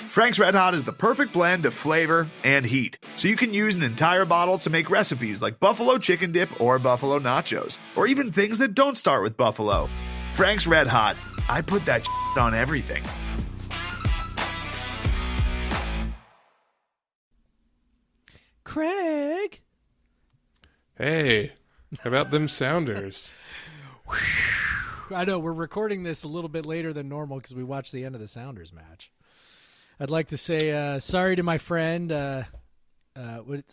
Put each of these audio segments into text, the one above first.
Frank's Red Hot is the perfect blend of flavor and heat, so you can use an entire bottle to make recipes like buffalo chicken dip or buffalo nachos, or even things that don't start with buffalo. Frank's Red Hot, I put that on everything. Craig. Hey, how about them Sounders? I know we're recording this a little bit later than normal because we watched the end of the Sounders match. I'd like to say sorry to my friend.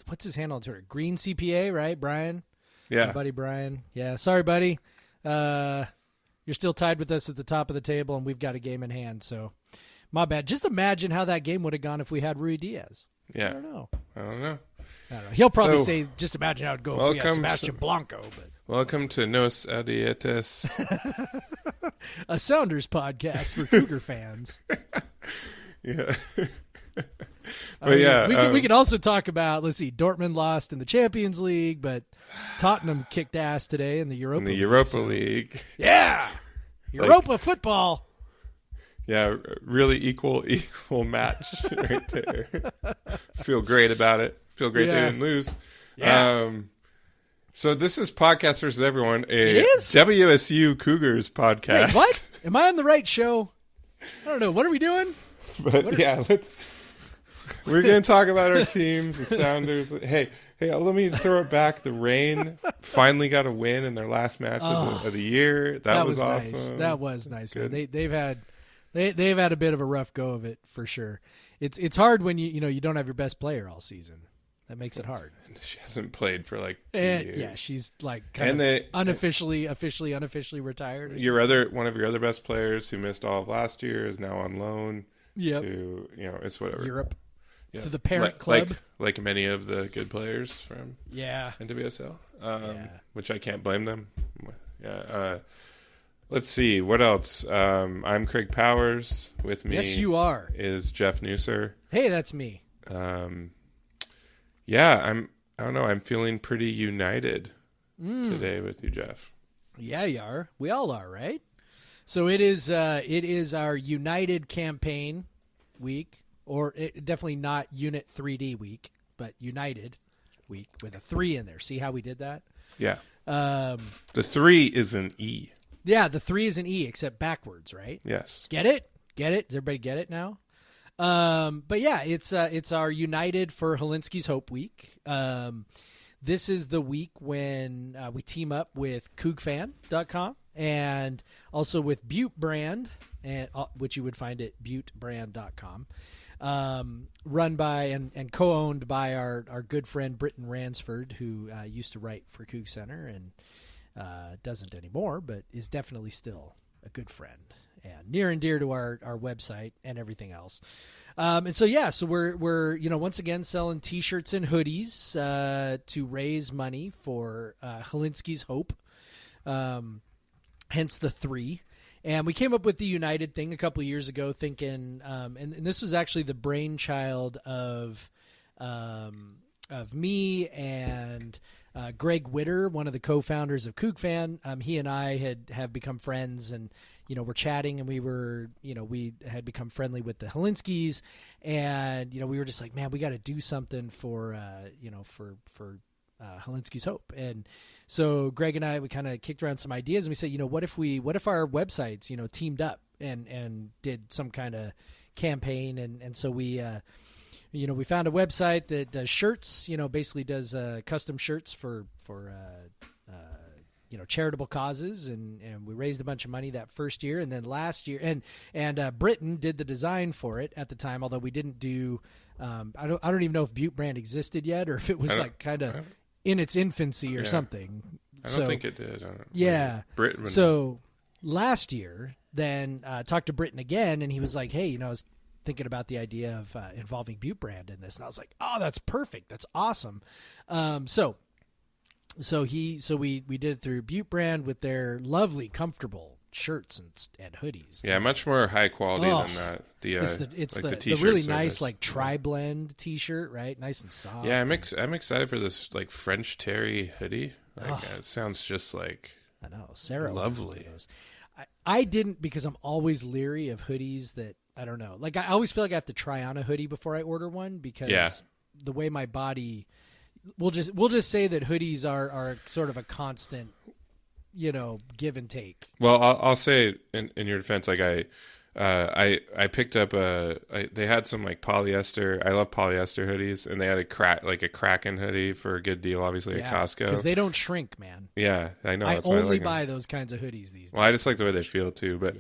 What's his handle on Twitter? Green CPA, right? Brian? Yeah. My buddy Brian. Yeah, sorry, buddy. You're still tied with us at the top of the table, and we've got a game in hand, so my bad. Just imagine how that game would have gone if we had Rui Diaz. Yeah. I don't know. I don't know. He'll probably say, just imagine how it'd go if we had Sebastian Blanco. But welcome to Nos Adietes. A Sounders podcast for Cougar fans. Yeah. We could also talk about, let's see, Dortmund lost in the Champions League, but Tottenham kicked ass today in the Europa League. Yeah. Europa football. Yeah, really equal match right there. Feel great about it. Feel great they didn't lose. Yeah. So this is Podcast versus Everyone, It is? WSU Cougars podcast. Wait, what? Am I on the right show? I don't know. What are we doing? But we're going to talk about our teams, the Sounders. Hey, let me throw it back. The Reign finally got a win in their last match of the year. That was awesome. Nice. That was nice. Good. They've had a bit of a rough go of it for sure. It's hard when you don't have your best player all season. That makes it hard. She hasn't played for like 2 years. Yeah, she's like unofficially retired. One of your other best players who missed all of last year is now on loan. Yep. To it's whatever Europe. Yeah. To the parent club. Like many of the good players from NWSL. Which I can't blame them. Yeah. Let's see what else. I'm Craig Powers. With me. Yes, you are. Is Jeff Newser. Hey, that's me. I don't know. I'm feeling pretty united today with you, Jeff. Yeah, you are. We all are, right? So it is our United campaign week, or definitely not UNIT3D week, but United week with a 3 in there. See how we did that? Yeah. The 3 is an E. Yeah, the 3 is an E, except backwards, right? Yes. Get it? Get it? Does everybody get it now? But yeah, it's our United for Hilinski's Hope week. This is the week when we team up with CougFan.com and also with Butte Brand, which you would find at buttebrand.com, run by and co-owned by our good friend Britton Ransford, who used to write for CougCenter and doesn't anymore, but is definitely still a good friend and near and dear to our website and everything else. And so we're once again selling T-shirts and hoodies to raise money for Hilinski's Hope, hence the 3. And we came up with the United thing a couple of years ago, thinking, and this was actually the brainchild of me and Greg Witter, one of the co-founders of CougFan. He and I have become friends, and we're chatting, and we had become friendly with the Hilinskis, and we were just like, man, we got to do something for Hilinski's Hope. And so Greg and I, we kind of kicked around some ideas, and we said, what if our websites teamed up and did some kind of campaign, and so we found a website that does shirts, basically does custom shirts for charitable causes, and we raised a bunch of money that first year, and then last year, and Britton did the design for it at the time, although we didn't do. I don't even know if Butte Brand existed yet, or if it was like kind of in its infancy or something. I don't think it did. Yeah. Britton. So last year, then talked to Britton again, and he was like, "Hey, I was thinking about the idea of involving Butte Brand in this," and I was like, "Oh, that's perfect. That's awesome." So we did it through Butte Brand with their lovely, comfortable shirts and hoodies. Yeah, much more high quality than that. It's the the really nice tri-blend T-shirt, right? Nice and soft. Yeah, I'm excited for this French terry hoodie. It sounds just like I know Sarah lovely. I didn't, because I'm always leery of hoodies that I don't know. Like I always feel like I have to try on a hoodie before I order one because the way my body, we'll just say that hoodies are sort of a constant, give and take. Well, I'll say in your defense, like I picked up they had some like polyester. I love polyester hoodies, and they had a Kraken hoodie for a good deal, obviously at Costco, because they don't shrink, man. Yeah, I know. I That's only why I like buy those kinds of hoodies these days. Well, I just like the way they feel too, but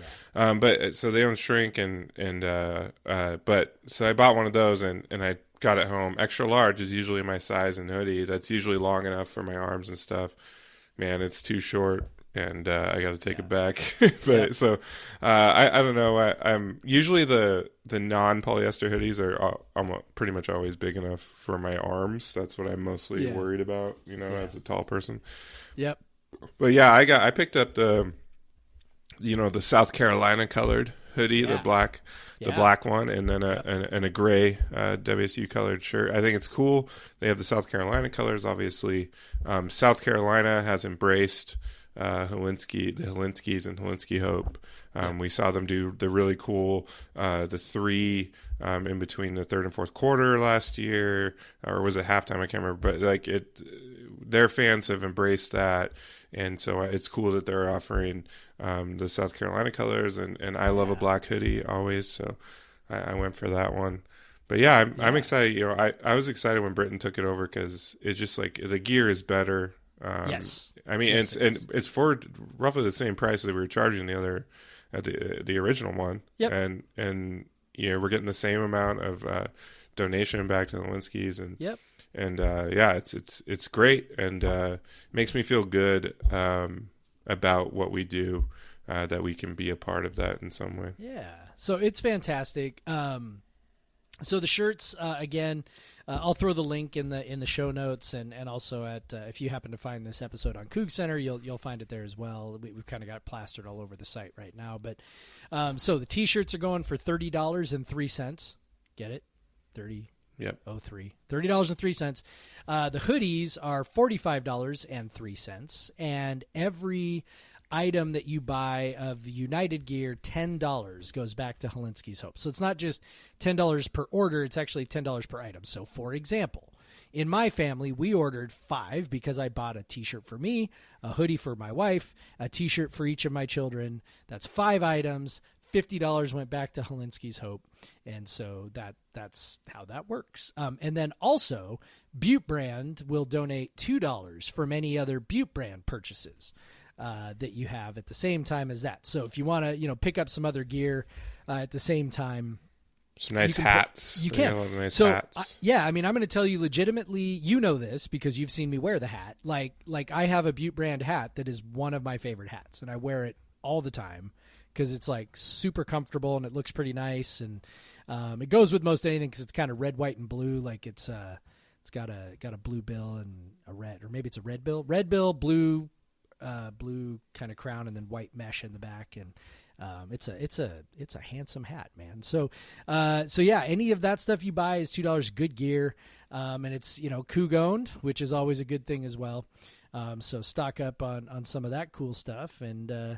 so they don't shrink, but so I bought one of those and I got it home. Extra large is usually my size in hoodie. That's usually long enough for my arms and stuff. Man, it's too short. And I got to take it back, so I don't know. I'm usually the non-polyester hoodies are I'm pretty much always big enough for my arms. That's what I'm mostly worried about, as a tall person. Yep. But yeah, I picked up the South Carolina colored hoodie, the black one, and then a gray WSU colored shirt. I think it's cool. They have the South Carolina colors, obviously. South Carolina has embraced the Hilinskis and Hilinski Hope. We saw them do the really cool the 3 in between the third and fourth quarter last year, or was it halftime? I can't remember, but like their fans have embraced that, and so it's cool that they're offering the South Carolina colors, and I love a black hoodie always, so I went for that one. But yeah, I'm excited. I was excited when Britain took it over because it's just like the gear is better. Yes. I mean, it's for roughly the same price that we were charging the original one. Yep. And we're getting the same amount of donation back to the Hilinskis, and it's great, and makes me feel good about what we do, that we can be a part of that in some way. Yeah. So it's fantastic. So the shirts, again, I'll throw the link in the show notes, and also at if you happen to find this episode on CougCenter, you'll find it there as well. We've kind of got plastered all over the site right now. But so the T-shirts are going for $30.03. Get it? 30. Yep. $30.03. The hoodies are $45.03, and every item that you buy of United gear, $10 goes back to Hilinski's Hope. So it's not just $10 per order, it's actually $10 per item. So for example, in my family, we ordered 5 because I bought a t-shirt for me, a hoodie for my wife, a t-shirt for each of my children. That's 5 items. $50 went back to Hilinski's Hope. And so that's how that works. And then also, Butte Brand will donate $2 from any other Butte Brand purchases that you have at the same time as that. So if you want to, pick up some other gear at the same time, some nice hats. You can. Nice so hats. I'm going to tell you legitimately, this because you've seen me wear the hat. Like I have a Butte Brand hat that is one of my favorite hats, and I wear it all the time because it's like super comfortable and it looks pretty nice, and it goes with most anything because it's kind of red, white, and blue. Like it's got a blue bill and a red, or maybe it's a red bill, blue kind of crown, and then white mesh in the back, and it's a handsome hat, man. So any of that stuff you buy is $2. Good gear, and it's Coug owned, which is always a good thing as well. So stock up on some of that cool stuff, and all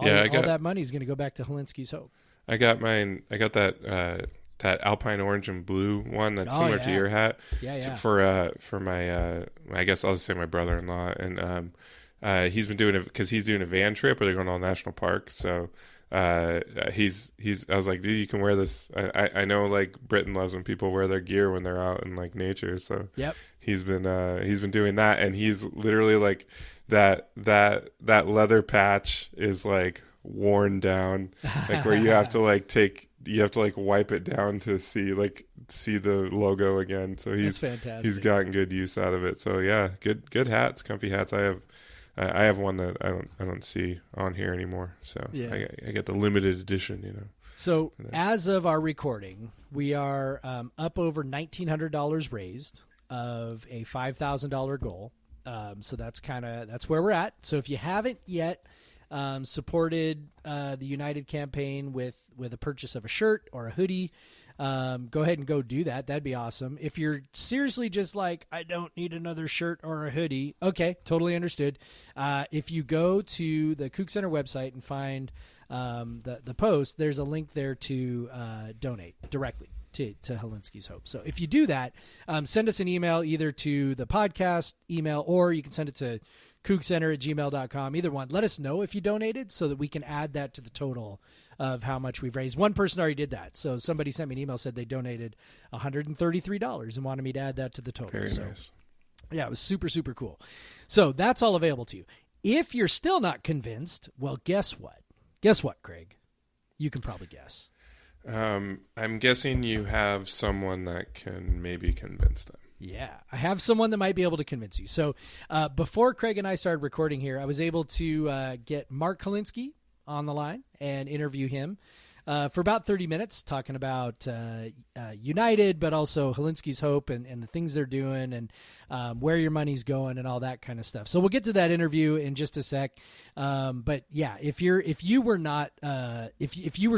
that money is going to go back to Hilinski's Hope. I got mine. I got that Alpine orange and blue one that's similar to your hat. Yeah. For my I guess I'll just say my brother-in-law, and he's been doing it because he's doing a van trip where they're going to all national parks. So I was like, dude, you can wear this. I know like Britain loves when people wear their gear when they're out in like nature. So yep. He's been doing that, and he's literally like that leather patch is like worn down, like where you have to like wipe it down to see the logo again. So he's fantastic. He's gotten good use out of it. So yeah, good hats, comfy hats. I have one that I don't see on here anymore. So yeah. I get the limited edition, So as of our recording, we are up over $1,900 raised of a $5,000 goal. So that's where we're at. So if you haven't yet supported the United campaign with a purchase of a shirt or a hoodie, go ahead and go do that. That'd be awesome. If you're seriously just like, I don't need another shirt or a hoodie, okay, totally understood. If you go to the CougCenter website and find the post, there's a link there to donate directly to Hilinski's Hope. So if you do that, send us an email either to the podcast email, or you can send it to CougCenter@gmail.com. Either one. Let us know if you donated so that we can add that to the total of how much we've raised. One person already did that. So somebody sent me an email, said they donated $133 and wanted me to add that to the total. Very nice. Yeah, it was super, super cool. So that's all available to you. If you're still not convinced, well, guess what? Guess what, Craig? You can probably guess. I'm guessing you have someone that can maybe convince them. Yeah, I have someone that might be able to convince you. So before Craig and I started recording here, I was able to get Mark Hilinski on the line and interview him for about 30 minutes, talking about United, but also Hilinski's Hope and the things they're doing and where your money's going and all that kind of stuff. So we'll get to that interview in just a sec. But yeah, if you were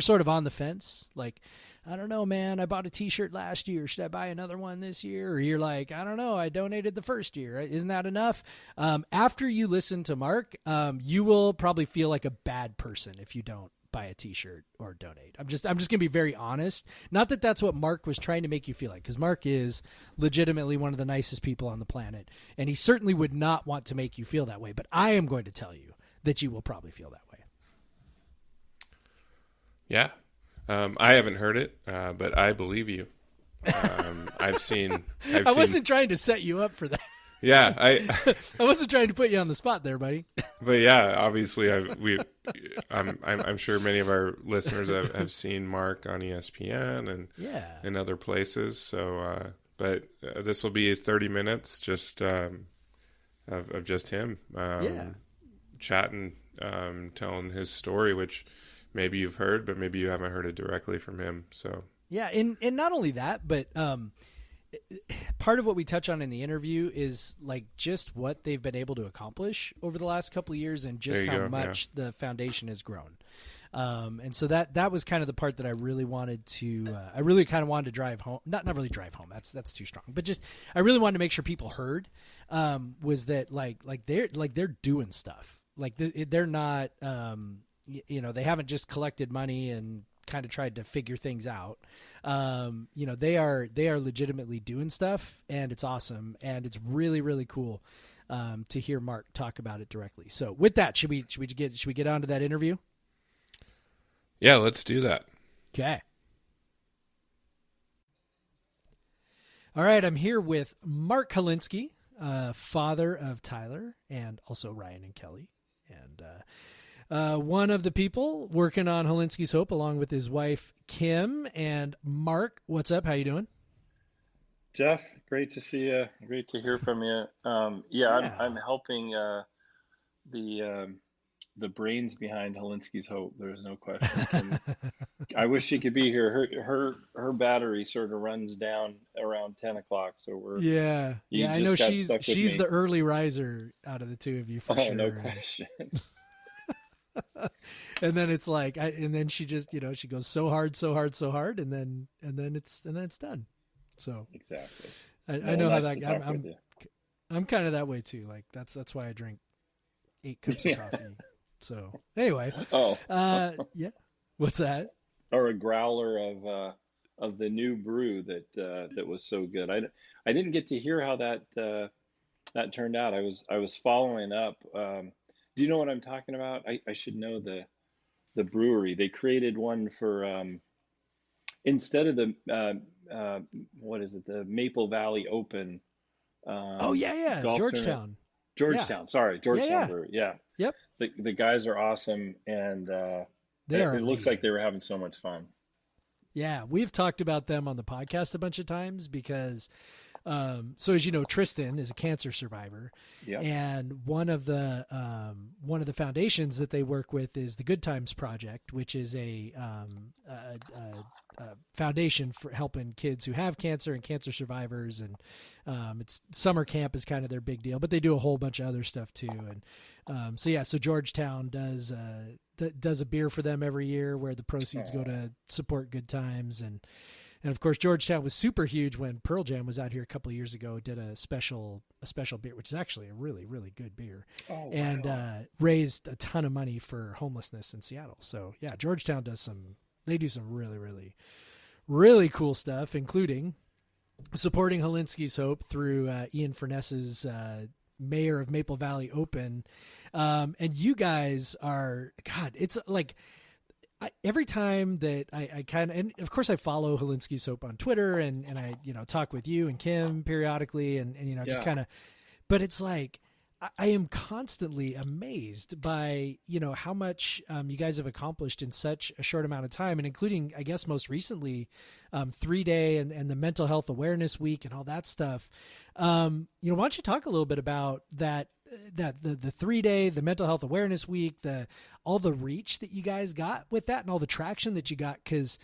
sort of on the fence, like, I don't know, man, I bought a t-shirt last year, should I buy another one this year? Or you're like, I don't know, I donated the first year, isn't that enough? After you listen to Mark, you will probably feel like a bad person if you don't buy a t-shirt or donate. I'm just going to be very honest. Not that that's what Mark was trying to make you feel like, because Mark is legitimately one of the nicest people on the planet, and he certainly would not want to make you feel that way. But I am going to tell you that you will probably feel that way. Yeah. I haven't heard it, but I believe you. I've seen. I wasn't trying to set you up for that. Yeah, I wasn't trying to put you on the spot there, buddy. But yeah, obviously, I'm sure many of our listeners have seen Mark on ESPN and other places. So, but this will be 30 minutes just of just him chatting, telling his story, which maybe you've heard, but maybe you haven't heard it directly from him. So yeah, and not only that, but part of what we touch on in the interview is like just what they've been able to accomplish over the last couple of years, and just how much the foundation has grown. And so that was kind of the part that I really wanted to. I really kind of wanted to drive home. Not really drive home. That's too strong. But just I really wanted to make sure people heard. Was that like they're doing stuff. Like they're not. They haven't just collected money and kind of tried to figure things out. They are legitimately doing stuff, and it's awesome, and it's really, really cool to hear Mark talk about it directly. So with that, should we get on to that interview? Yeah, let's do that. Okay. All right, I'm here with Mark Hilinski, father of Tyler and also Ryan and Kelly, and one of the people working on Hilinski's Hope along with his wife, Kim. And Mark, what's up? How you doing? Jeff, great to see you. Great to hear from you. I'm helping the brains behind Hilinski's Hope. There's no question. I wish she could be here. Her battery sort of runs down around 10 o'clock. So we're I know she's the early riser out of the two of you for sure. No question. And then it's like, and then she just, she goes so hard, and then it's done. So exactly. I know nice how that. I'm kind of that way too. Like that's why I drink 8 cups of coffee. So anyway. Yeah. What's that? Or a growler of the new brew that was so good. I didn't get to hear how that turned out. I was following up. Do you know what I'm talking about? I should know the brewery. They created one for instead of the what is it? The Maple Valley Open. Georgetown. Georgetown. Sorry, Georgetown Brewery. Yeah. Yep. The guys are awesome, and it looks like they were having so much fun. Yeah, we've talked about them on the podcast a bunch of times because. So as you know, Tristan is a cancer survivor, and one of the foundations that they work with is the Good Times Project, which is a foundation for helping kids who have cancer and cancer survivors, and it's summer camp is kind of their big deal, but they do a whole bunch of other stuff too. And so Georgetown does a beer for them every year where the proceeds go to support Good Times, and And of course, Georgetown was super huge when Pearl Jam was out here a couple of years ago. Did a special beer, which is actually a really, really good beer, and raised a ton of money for homelessness in Seattle. So yeah, Georgetown do some really, really, really cool stuff, including supporting Hilinski's Hope through Ian Furness's Mayor of Maple Valley Open. And you guys are, God, it's like every time that I kind of, and of course I follow Hilinski's Hope on Twitter and I, talk with you and Kim periodically and just kind of, but it's like, I am constantly amazed by, how much you guys have accomplished in such a short amount of time, and including, I guess, most recently, 3-Day and the Mental Health Awareness Week and all that stuff. Why don't you talk a little bit about that the 3-Day, the Mental Health Awareness Week, all the reach that you guys got with that and all the traction that you got, because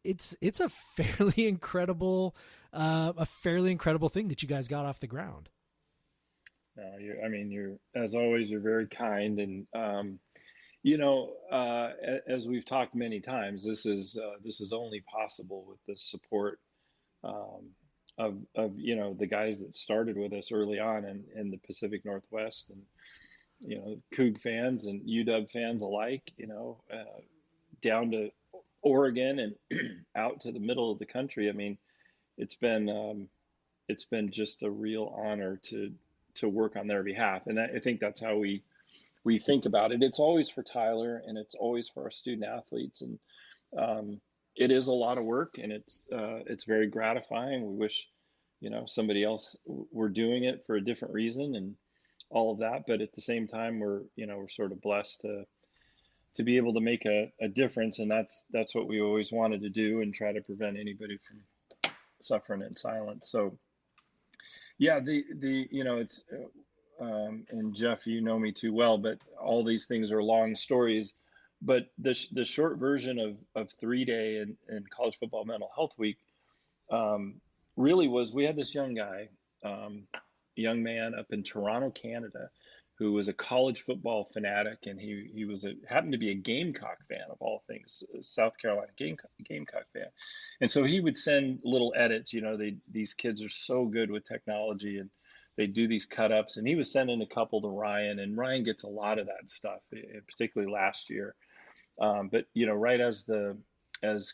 it's a fairly incredible thing that you guys got off the ground. No, you're as always, you're very kind, and as we've talked many times, this is only possible with the support of the guys that started with us early on in the Pacific Northwest, and Coug fans and UW fans alike, down to Oregon and out to the middle of the country. I mean, it's been just a real honor to work on their behalf. And I think that's how we think about it. It's always for Tyler and it's always for our student athletes. And it is a lot of work, and it's very gratifying. We wish, somebody else were doing it for a different reason and all of that. But at the same time, we're sort of blessed to be able to make a difference. And that's what we always wanted to do, and try to prevent anybody from suffering in silence. So yeah, it's, and Jeff, you know me too well, but all these things are long stories. But the short version of 3-Day and College Football Mental Health Week really was, we had this young guy, young man up in Toronto, Canada, who was a college football fanatic, and he happened to be a Gamecock fan of all things, South Carolina Gamecock fan, and so he would send little edits. These kids are so good with technology, and they do these cut ups, and he was sending a couple to Ryan, and Ryan gets a lot of that stuff, particularly last year. But right as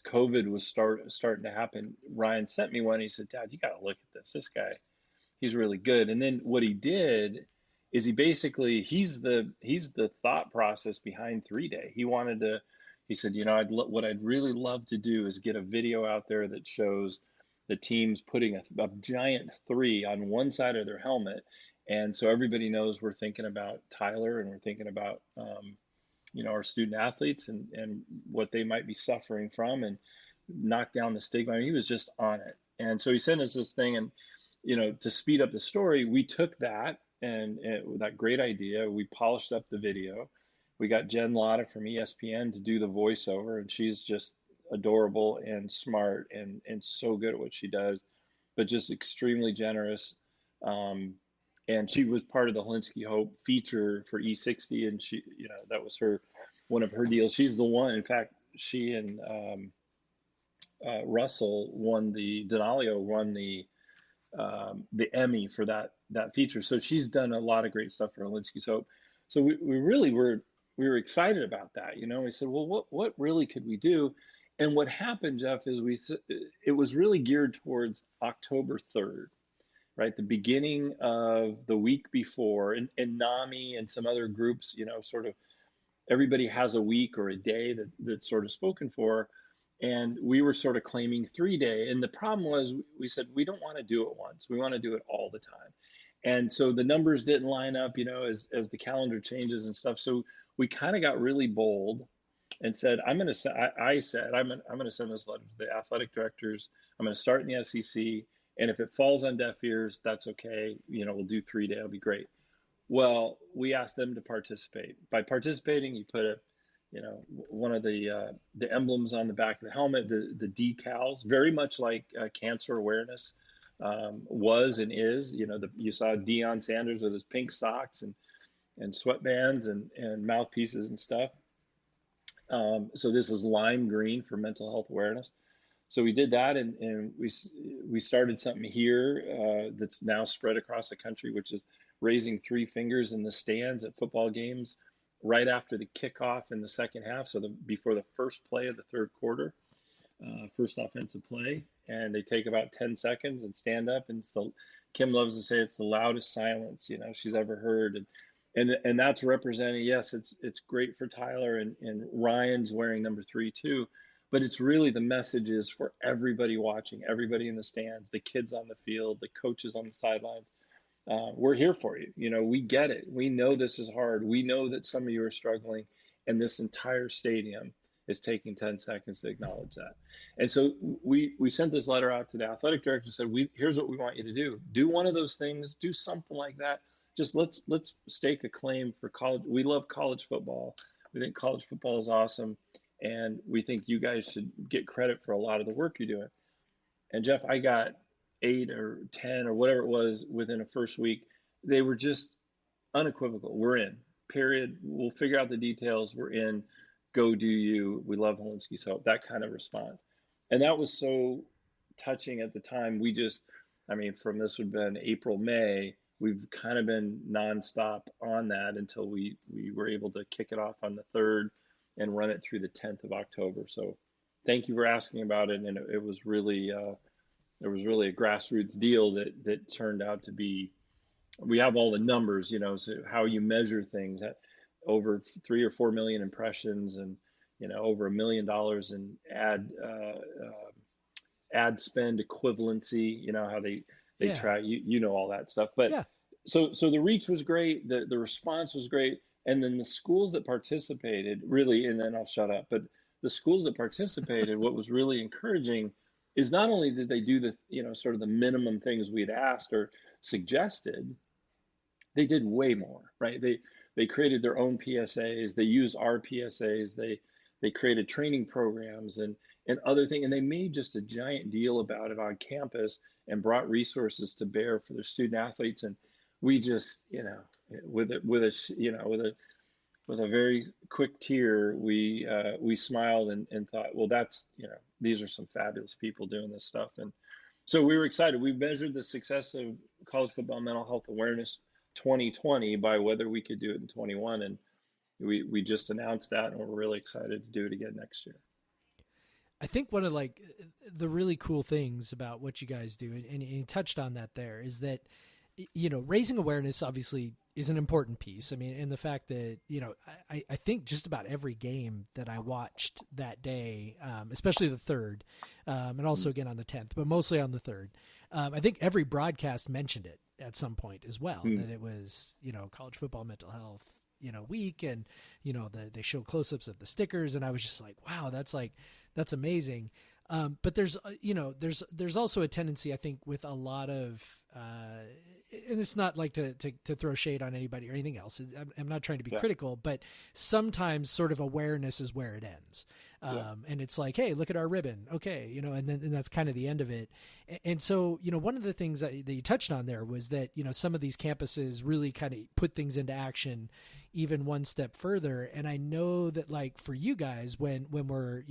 COVID was starting to happen, Ryan sent me one. He said, "Dad, you got to look at this. This guy, he's really good." And then what he did is he's the thought process behind 3-Day. He said, what I'd really love to do is get a video out there that shows the teams putting a giant 3 on one side of their helmet. And so everybody knows we're thinking about Tyler, and we're thinking about, our student athletes and what they might be suffering from, and knock down the stigma. I mean, he was just on it. And so he sent us this thing, and, to speed up the story, we took that, and that great idea, we polished up the video. We got Jen Lotta from ESPN to do the voiceover, and she's just adorable and smart and so good at what she does, but just extremely generous. And she was part of the Hilinski Hope feature for E60, and she, that was one of her deals. She's the one, in fact, she and Russell Denalio won the Emmy for that feature. So she's done a lot of great stuff for Hilinski's Hope. So we really were excited about that. We said, well, what really could we do? And what happened, Jeff, is it was really geared towards October 3rd, right? The beginning of the week before, and NAMI and some other groups, sort of everybody has a week or a day that's sort of spoken for. And we were sort of claiming 3-Day. And the problem was, we said, we don't want to do it once. We want to do it all the time. And so the numbers didn't line up, as the calendar changes and stuff. So we kind of got really bold and said, I'm going to send this letter to the athletic directors. I'm going to start in the SEC. And if it falls on deaf ears, that's okay. We'll do 3-Day. It'll be great. Well, we asked them to participate. By participating, you put one of the emblems on the back of the helmet, the decals, very much like cancer awareness was and is. You saw Deion Sanders with his pink socks and sweatbands and mouthpieces and stuff. So this is lime green for mental health awareness. So we did that, and we started something here that's now spread across the country, which is raising three fingers in the stands at football games right after the kickoff in the second half. So before the first play of the third quarter, first offensive play, and they take about 10 seconds and stand up, and Kim loves to say it's the loudest silence she's ever heard, and that's representing. Yes, it's great for Tyler, and Ryan's wearing number 3 too, but it's really the message is for everybody watching, everybody in the stands, the kids on the field, the coaches on the sidelines. We're here for you. We get it. We know this is hard. We know that some of you are struggling, and this entire stadium is taking 10 seconds to acknowledge that. And so we sent this letter out to the athletic director and said, here's what we want you to do. Do one of those things, do something like that. Just let's stake a claim for college. We love college football. We think college football is awesome. And we think you guys should get credit for a lot of the work you're doing. And Jeff, I got 8 or 10 or whatever it was within a first week. They were just unequivocal. We're in, period. We'll figure out the details. We're in. Go do you. We love Hilinski's Hope. That kind of response. And that was so touching at the time. From this would have been April, May, we've kind of been nonstop on that until we were able to kick it off on the 3rd and run it through the 10th of October. So thank you for asking about it. And it was really, there was really a grassroots deal that turned out to be, we have all the numbers, so how you measure things. Over 3 or 4 million impressions, and over $1 million in ad spend equivalency. How they try, all that stuff. But Yeah. so the reach was great, the response was great, and then the schools that participated really, and then I'll shut up. But the schools that participated, what was really encouraging is not only did they do the sort of the minimum things we'd asked or suggested, they did way more, right? They created their own PSAs. They used our PSAs. They created training programs and other things. And they made just a giant deal about it on campus and brought resources to bear for their student athletes. And we just, with a very quick tear, we smiled and thought, well, that's, these are some fabulous people doing this stuff. And so we were excited. We measured the success of college football mental health awareness 2020 by whether we could do it in 21, and we just announced that, and we're really excited to do it again next year. I think one of the really cool things about what you guys do, and you touched on that there, is that raising awareness obviously is an important piece. And the fact that I think just about every game that I watched that day, especially the 3rd, and also again on the 10th, but mostly on the 3rd, I think every broadcast mentioned it at some point as well, that it was, college football mental health, week, and, they show close-ups of the stickers. And I was just like, wow, that's amazing. But there's also a tendency, I think, with a lot of, and it's not like to throw shade on anybody or anything else. I'm not trying to be critical, but sometimes sort of awareness is where it ends. And it's like, hey, look at our ribbon. Okay. And that's kind of the end of it. And so, one of the things that you touched on there was that, some of these campuses really kind of put things into action even one step further. And I know that, like, for you guys, when we're,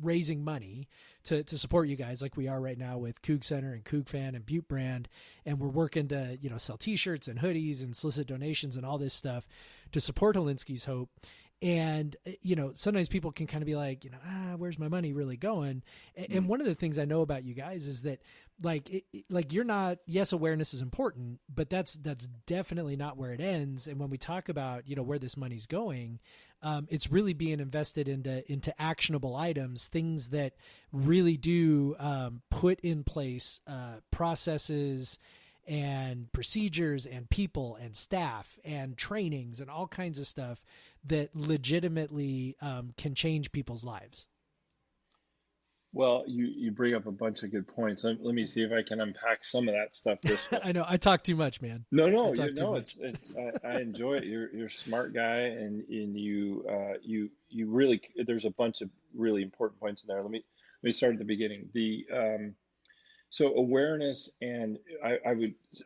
raising money to support you guys, like we are right now with CougCenter and CougFan and Butte Brand, and we're working to sell t-shirts and hoodies and solicit donations and all this stuff to support Hilinski's Hope. And sometimes people can kind of be like, where's my money really going? And one of the things I know about you guys is that you're not, yes, awareness is important, but that's definitely not where it ends. And when we talk about where this money's going, it's really being invested into actionable items, things that really do put in place processes and procedures and people and staff and trainings and all kinds of stuff that legitimately can change people's lives. Well, you bring up a bunch of good points. Let me see if I can unpack some of that stuff this way. I know I talk too much, man. No, I enjoy it. You're a smart guy, and you really, there's a bunch of really important points in there. Let me start at the beginning. So awareness and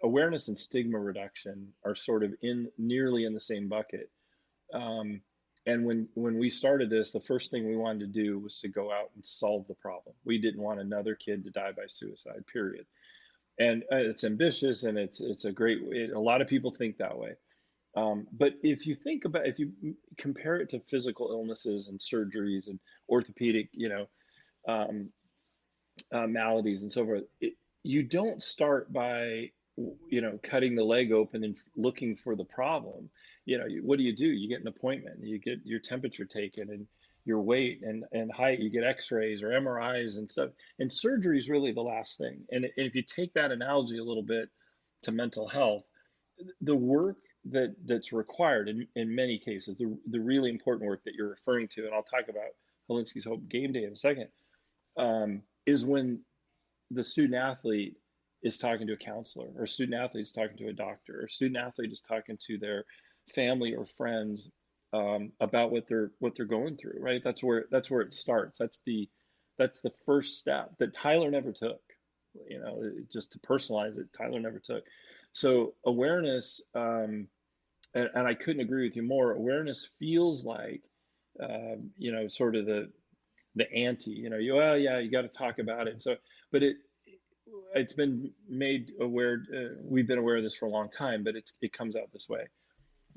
awareness and stigma reduction are sort of nearly in the same bucket. And when we started this, the first thing we wanted to do was to go out and solve the problem. We didn't want another kid to die by suicide, period. And it's ambitious, and it's a great way. A lot of people think that way. But if you compare it to physical illnesses and surgeries and orthopedic, maladies and so forth, you don't start by, cutting the leg open and looking for the problem. What do? You get an appointment, you get your temperature taken and your weight and height, you get x-rays or MRIs and stuff. And surgery is really the last thing. And if you take that analogy a little bit to mental health, the work that's required in many cases, the really important work that you're referring to, and I'll talk about Hilinski's Hope Game Day in a second, is when the student athlete is talking to a counselor, or student athlete is talking to a doctor, or student athlete is talking to their family or friends about what they're going through. Right? That's where it starts. That's the first step that Tyler never took. Just to personalize it, Tyler never took. So awareness, and I couldn't agree with you more. Awareness feels like, sort of the ante. You got to talk about it. So, but it's been made aware. We've been aware of this for a long time, but it comes out this way.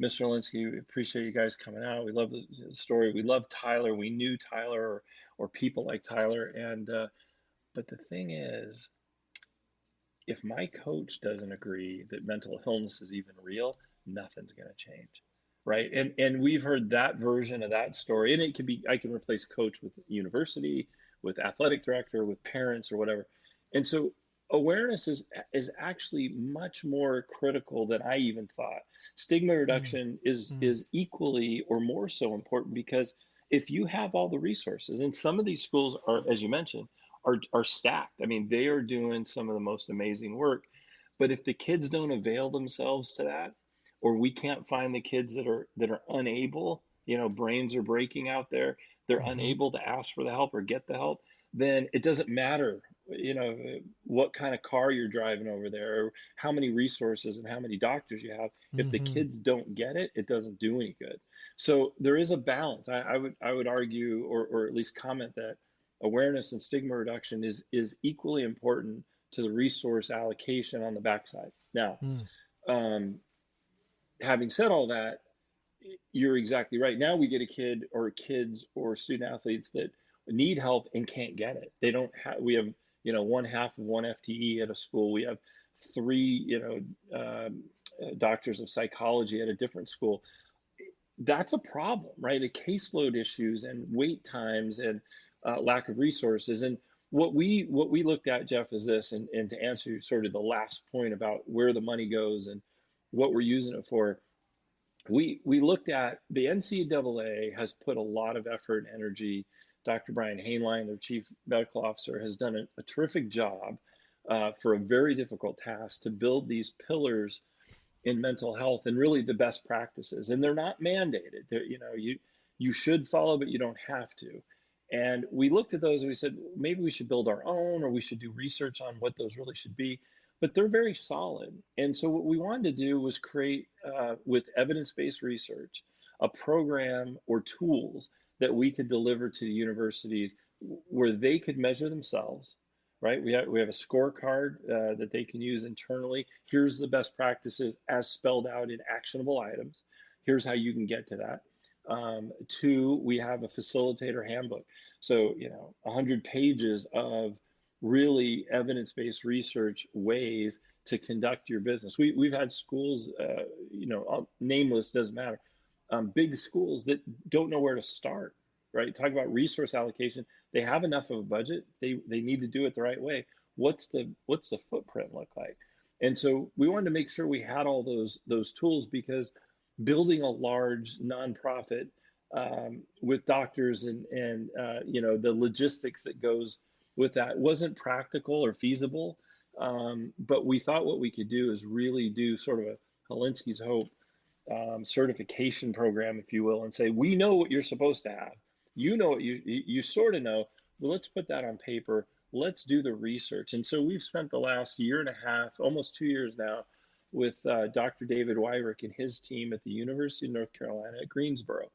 Mr. Hilinski, we appreciate you guys coming out. We love the story. We love Tyler. We knew Tyler or people like Tyler. And but the thing is, if my coach doesn't agree that mental illness is even real, nothing's going to change, right? And we've heard that version of that story, and I can replace coach with university, with athletic director, with parents, or whatever. And so awareness is actually much more critical than I even thought. Stigma reduction is equally or more so important, because if you have all the resources, and some of these schools are, as you mentioned, are stacked. I mean, they are doing some of the most amazing work. But if the kids don't avail themselves to that, or we can't find the kids that are unable, brains are breaking out there, they're unable to ask for the help or get the help, then it doesn't matter, what kind of car you're driving over there, or how many resources and how many doctors you have. If the kids don't get it, it doesn't do any good. So there is a balance. I would argue, or at least comment, that awareness and stigma reduction is equally important to the resource allocation on the backside. Now, having said all that, you're exactly right. Now we get a kid or kids or student athletes that need help and can't get it. They don't have. We have one half of one FTE at a school. We have 3 doctors of psychology at a different school. That's a problem, right? The caseload issues and wait times and lack of resources. And what we looked at, Jeff, is this, and to answer sort of the last point about where the money goes and what we're using it for, we looked at the NCAA has put a lot of effort and energy. Dr. Brian Hainline, their chief medical officer, has done a terrific job for a very difficult task to build these pillars in mental health and really the best practices. And they're not mandated. You should follow, but you don't have to. And we looked at those and we said, maybe we should build our own, or we should do research on what those really should be. But they're very solid. And so what we wanted to do was create, with evidence-based research, a program or tools that we could deliver to the universities where they could measure themselves, right? We have a scorecard that they can use internally. Here's the best practices as spelled out in actionable items. Here's how you can get to that. 2, we have a facilitator handbook. So, 100 pages of really evidence-based research ways to conduct your business. We've had schools, nameless, doesn't matter, big schools that don't know where to start, right? Talk about resource allocation. They have enough of a budget. They need to do it the right way. What's the footprint look like? And so we wanted to make sure we had all those tools, because building a large nonprofit with doctors and the logistics that goes with that wasn't practical or feasible. But we thought what we could do is really do sort of a Hilinski's Hope certification program, if you will, and say, we know what you're supposed to have. You know what you sort of know. Well, let's put that on paper. Let's do the research. And so we've spent the last year and a half, almost 2 years now, with Dr. David Wyrick and his team at the University of North Carolina at Greensboro.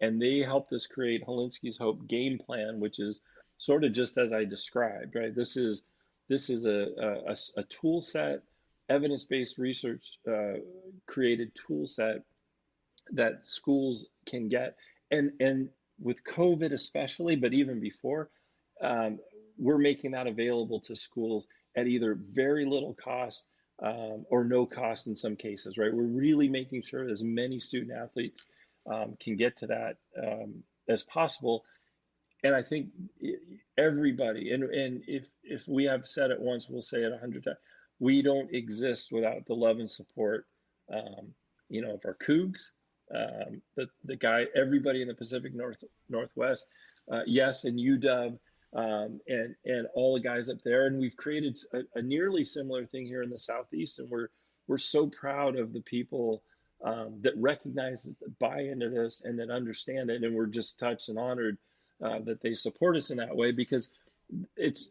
and they helped us create Hilinski's Hope game plan, which is sort of just as I described, right? This is a tool set, evidence-based research created tool set that schools can get, and with COVID especially, but even before, we're making that available to schools at either very little cost or no cost in some cases, right? We're really making sure as many student athletes can get to that as possible. And I think everybody, and if we have said it once, we'll say it 100 times. We don't exist without the love and support, of our Cougs, the guy, everybody in the Pacific Northwest, yes, and UW, and all the guys up there. And we've created a nearly similar thing here in the Southeast, and we're so proud of the people that recognize this, that buy into this, and that understand it. And we're just touched and honored that they support us in that way, because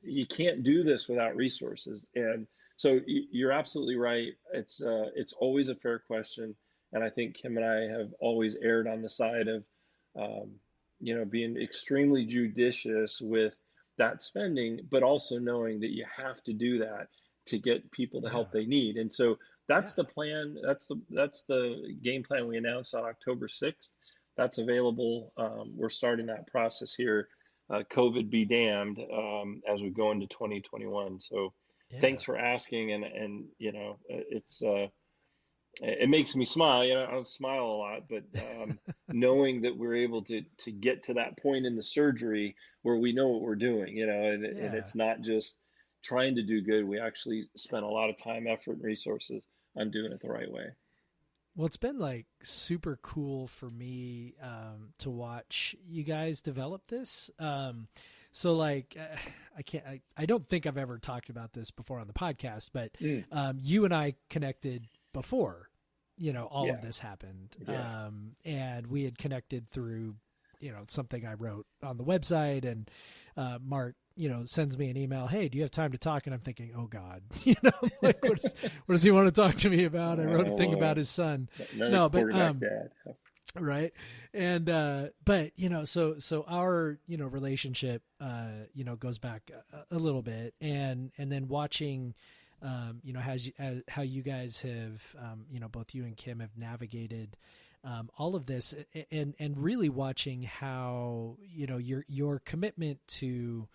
you can't do this without resources. And so you're absolutely right. It's always a fair question, and I think Kim and I have always erred on the side of being extremely judicious with that spending, but also knowing that you have to do that to get people the help they need. And so that's the plan. That's the game plan we announced on October 6th. That's available. We're starting that process here. COVID be damned, as we go into 2021. So thanks for asking. And it makes me smile. I don't smile a lot, but knowing that we're able to get to that point in the surgery where we know what we're doing, and it's not just trying to do good. We actually spent a lot of time, effort, and resources on doing it the right way. Well, it's been like super cool for me to watch you guys develop this. So like, I don't think I've ever talked about this before on the podcast, but you and I connected before, all of this happened. And we had connected through, something I wrote on the website, and Mark, sends me an email. Hey, do you have time to talk? And I'm thinking, oh God, like what does he want to talk to me about? I wrote a thing about his son. Dad. Right. And, but, so our, relationship, goes back a little bit, and then watching, how you guys have, both you and Kim have navigated, all of this, and really watching how, your commitment to,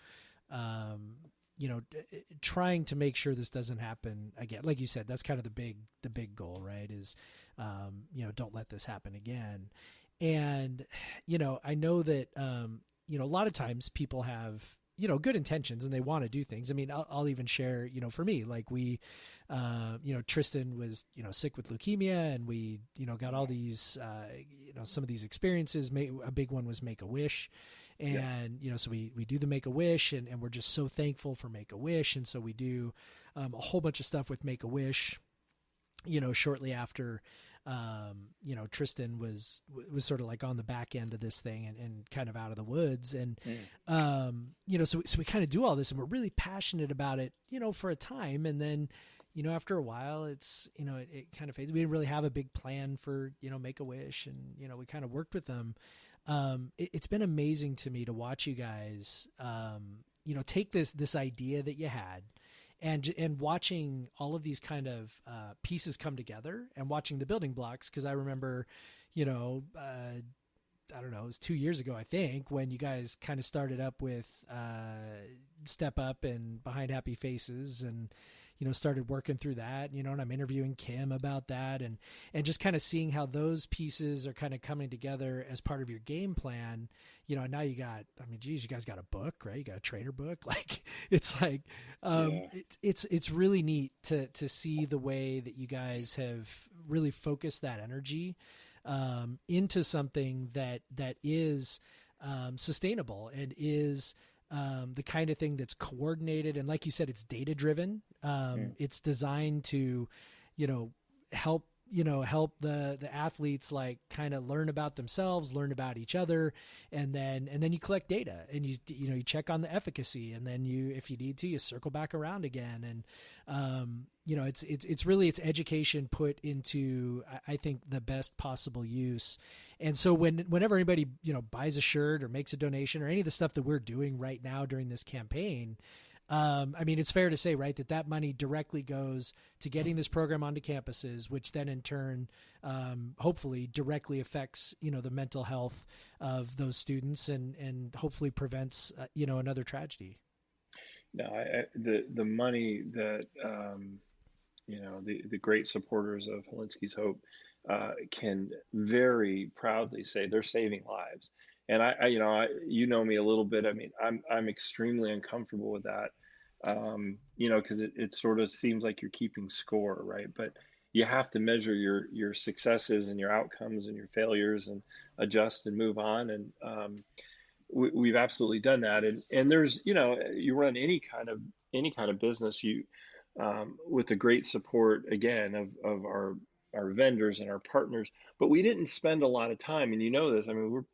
trying to make sure this doesn't happen again. Like you said, that's kind of the big goal, right? Is, don't let this happen again. And, I know that, a lot of times people have, good intentions and they want to do things. I mean, I'll even share, for me, like we, Tristan was, sick with leukemia, and we, got all these, some of these experiences. A big one was Make-A-Wish. And, so we do the Make-A-Wish, and we're just so thankful for Make-A-Wish. And so we do a whole bunch of stuff with Make-A-Wish, shortly after, Tristan was sort of like on the back end of this thing and kind of out of the woods. And, so we kind of do all this, and we're really passionate about it, for a time. And then, after a while, it's, it kind of fades. We didn't really have a big plan for, Make-A-Wish, and, we kind of worked with them. It's been amazing to me to watch you guys, take this idea that you had, and watching all of these kind of pieces come together, and watching the building blocks. Because I remember, I don't know, it was 2 years ago, I think, when you guys kind of started up with Step Up and Behind Happy Faces, and started working through that, and I'm interviewing Kim about that, and just kind of seeing how those pieces are kind of coming together as part of your game plan. Now you got, you guys got a book, right? You got a trainer book. Like, it's like, it's really neat to see the way that you guys have really focused that energy into something that is sustainable, and is the kind of thing that's coordinated. And like you said, it's data driven. It's designed to, help help the athletes like kind of learn about themselves, learn about each other, and then you collect data and you check on the efficacy, and then if you need to, you circle back around again. And it's education put into, I think, the best possible use. And so whenever anybody buys a shirt or makes a donation or any of the stuff that we're doing right now during this campaign, it's fair to say, right, that money directly goes to getting this program onto campuses, which then in turn, hopefully directly affects, the mental health of those students and hopefully prevents, another tragedy. No, the money that, the great supporters of Hilinski's Hope can very proudly say they're saving lives. And you know me a little bit. I'm extremely uncomfortable with that, because it sort of seems like you're keeping score, right? But you have to measure your successes and your outcomes and your failures and adjust and move on. And we've absolutely done that. And there's, you run any kind of business, with the great support again of our vendors and our partners. But we didn't spend a lot of time, and this.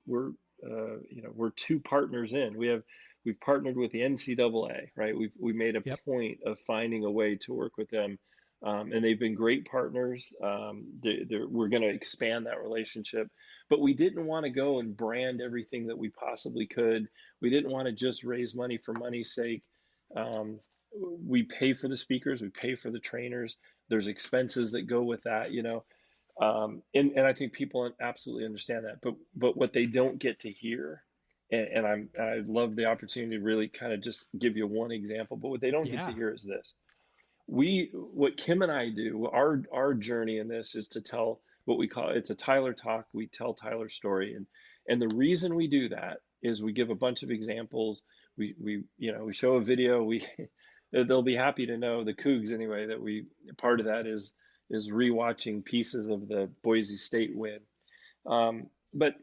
We're 2 partners in. We've partnered with the NCAA, right? We made a point of finding a way to work with them, and they've been great partners. We're going to expand that relationship, but we didn't want to go and brand everything that we possibly could. We didn't want to just raise money for money's sake. We pay for the speakers, we pay for the trainers. There's expenses that go with that, and I think people absolutely understand that. But what they don't get to hear, and I love the opportunity to really kind of just give you one example. But what they don't get to hear is this: what Kim and I do, our journey in this is to tell what we call, it's a Tyler talk. We tell Tyler's story, and the reason we do that is we give a bunch of examples. We show a video. They'll be happy to know, the Cougs anyway, that part of that is rewatching pieces of the Boise State win. But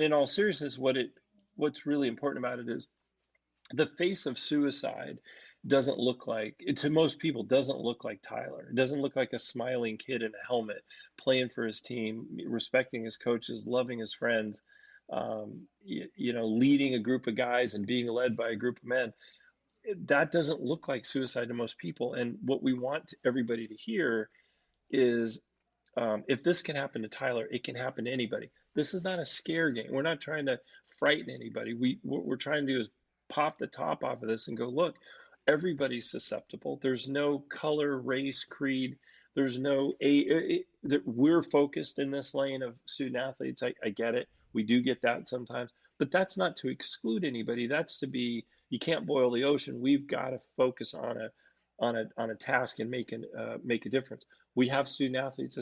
in all seriousness, what's really important about it is the face of suicide doesn't look like, to most people, doesn't look like Tyler. It doesn't look like a smiling kid in a helmet playing for his team, respecting his coaches, loving his friends, leading a group of guys and being led by a group of men. That doesn't look like suicide to most people. And what we want everybody to hear is, if this can happen to Tyler, it can happen to anybody. This is not a scare game. We're not trying to frighten anybody. What we're trying to do is pop the top off of this and go, look, everybody's susceptible. There's no color, race, creed. There's no we're focused in this lane of student athletes. I get it. We do get that sometimes, but that's not to exclude anybody. That's to be, you can't boil the ocean. We've got to focus on a task and make a difference. We have student athletes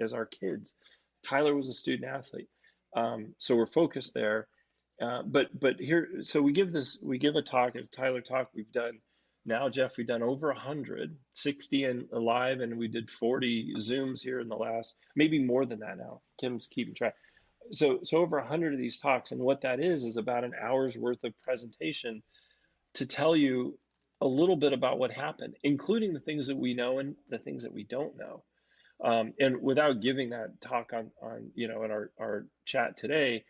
as our kids. Tyler was a student athlete, so we're focused there. But here, so we give a talk, as Tyler talk. We've done now, Jeff. We've done over 100, 60 and live, and we did 40 Zooms here in the last, maybe more than that now. Kim's keeping track. So over 100 of these talks, and what that is about an hour's worth of presentation to tell you a little bit about what happened, including the things that we know and the things that we don't know. And without giving that talk on in our chat today,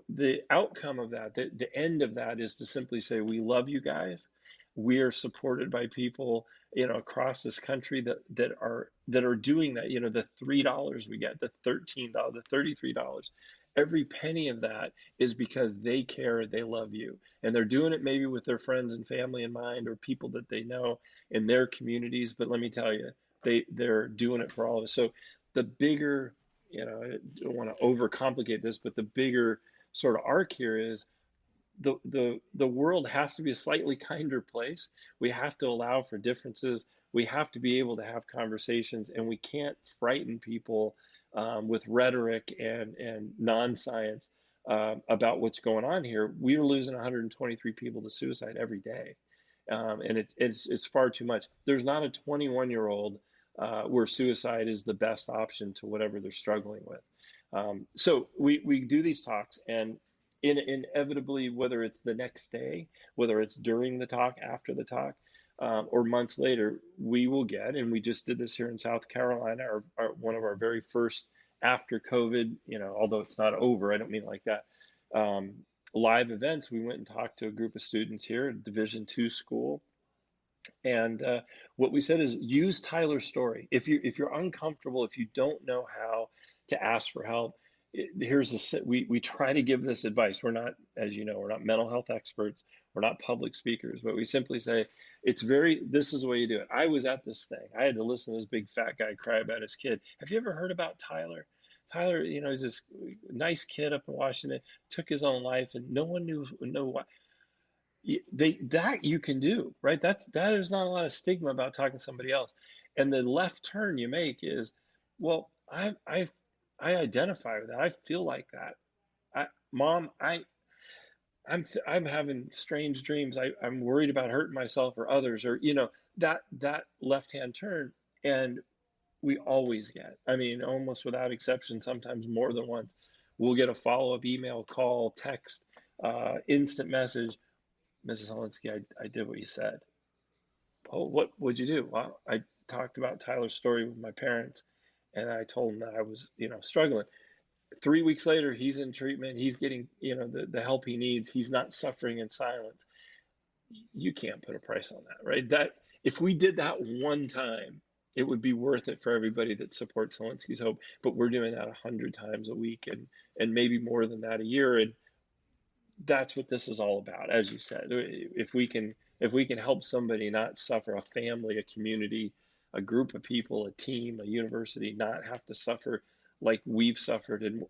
the outcome of that, the end of that, is to simply say, we love you guys. We are supported by people, across this country that are doing that. The $3 we get, the $13, the $33, every penny of that is because they care, they love you, and they're doing it maybe with their friends and family in mind, or people that they know in their communities. But let me tell you, they're doing it for all of us. So the bigger, I don't want to overcomplicate this, but the bigger sort of arc here is the world has to be a slightly kinder place. We have to allow for differences. We have to be able to have conversations, and we can't frighten people with rhetoric and non-science about what's going on here. We are losing 123 people to suicide every day, and it's far too much. There's not a 21-year-old where suicide is the best option to whatever they're struggling with. So we do these talks, and inevitably, whether it's the next day, whether it's during the talk, after the talk, or months later, we will get, and we just did this here in South Carolina, one of our very first after COVID, although it's not over, I don't mean it like that, live events. We went and talked to a group of students here at Division II school. And what we said is use Tyler's story. If you're uncomfortable, if you don't know how to ask for help, we try to give this advice. We're not, as you know, we're not mental health experts. We're not public speakers, but we simply say this is the way you do it. I was at this thing. I had to listen to this big fat guy cry about his kid. Have you ever heard about Tyler? Tyler, he's this nice kid up in Washington, took his own life, and no one knew why. That you can do, right? That is not a lot of stigma about talking to somebody else. And the left turn you make is, well, I identify with that. I feel like that. Mom, I'm having strange dreams. I'm worried about hurting myself or others, or that left-hand turn. And we always get, almost without exception, sometimes more than once, we'll get a follow-up email, call, text, instant message. Mrs. Hilinski, I did what you said. Oh, what'd you do? Well, I talked about Tyler's story with my parents, and I told them that I was, struggling. 3 weeks later, he's in treatment. He's getting, the help he needs. He's not suffering in silence. You can't put a price on that, right? That if we did that one time, it would be worth it for everybody that supports Hilinski's Hope. But we're doing that 100 times a week, and maybe more than that a year. And that's what this is all about. As you said, if we can help somebody not suffer, a family, a community, a group of people, a team, a university, not have to suffer like we've suffered and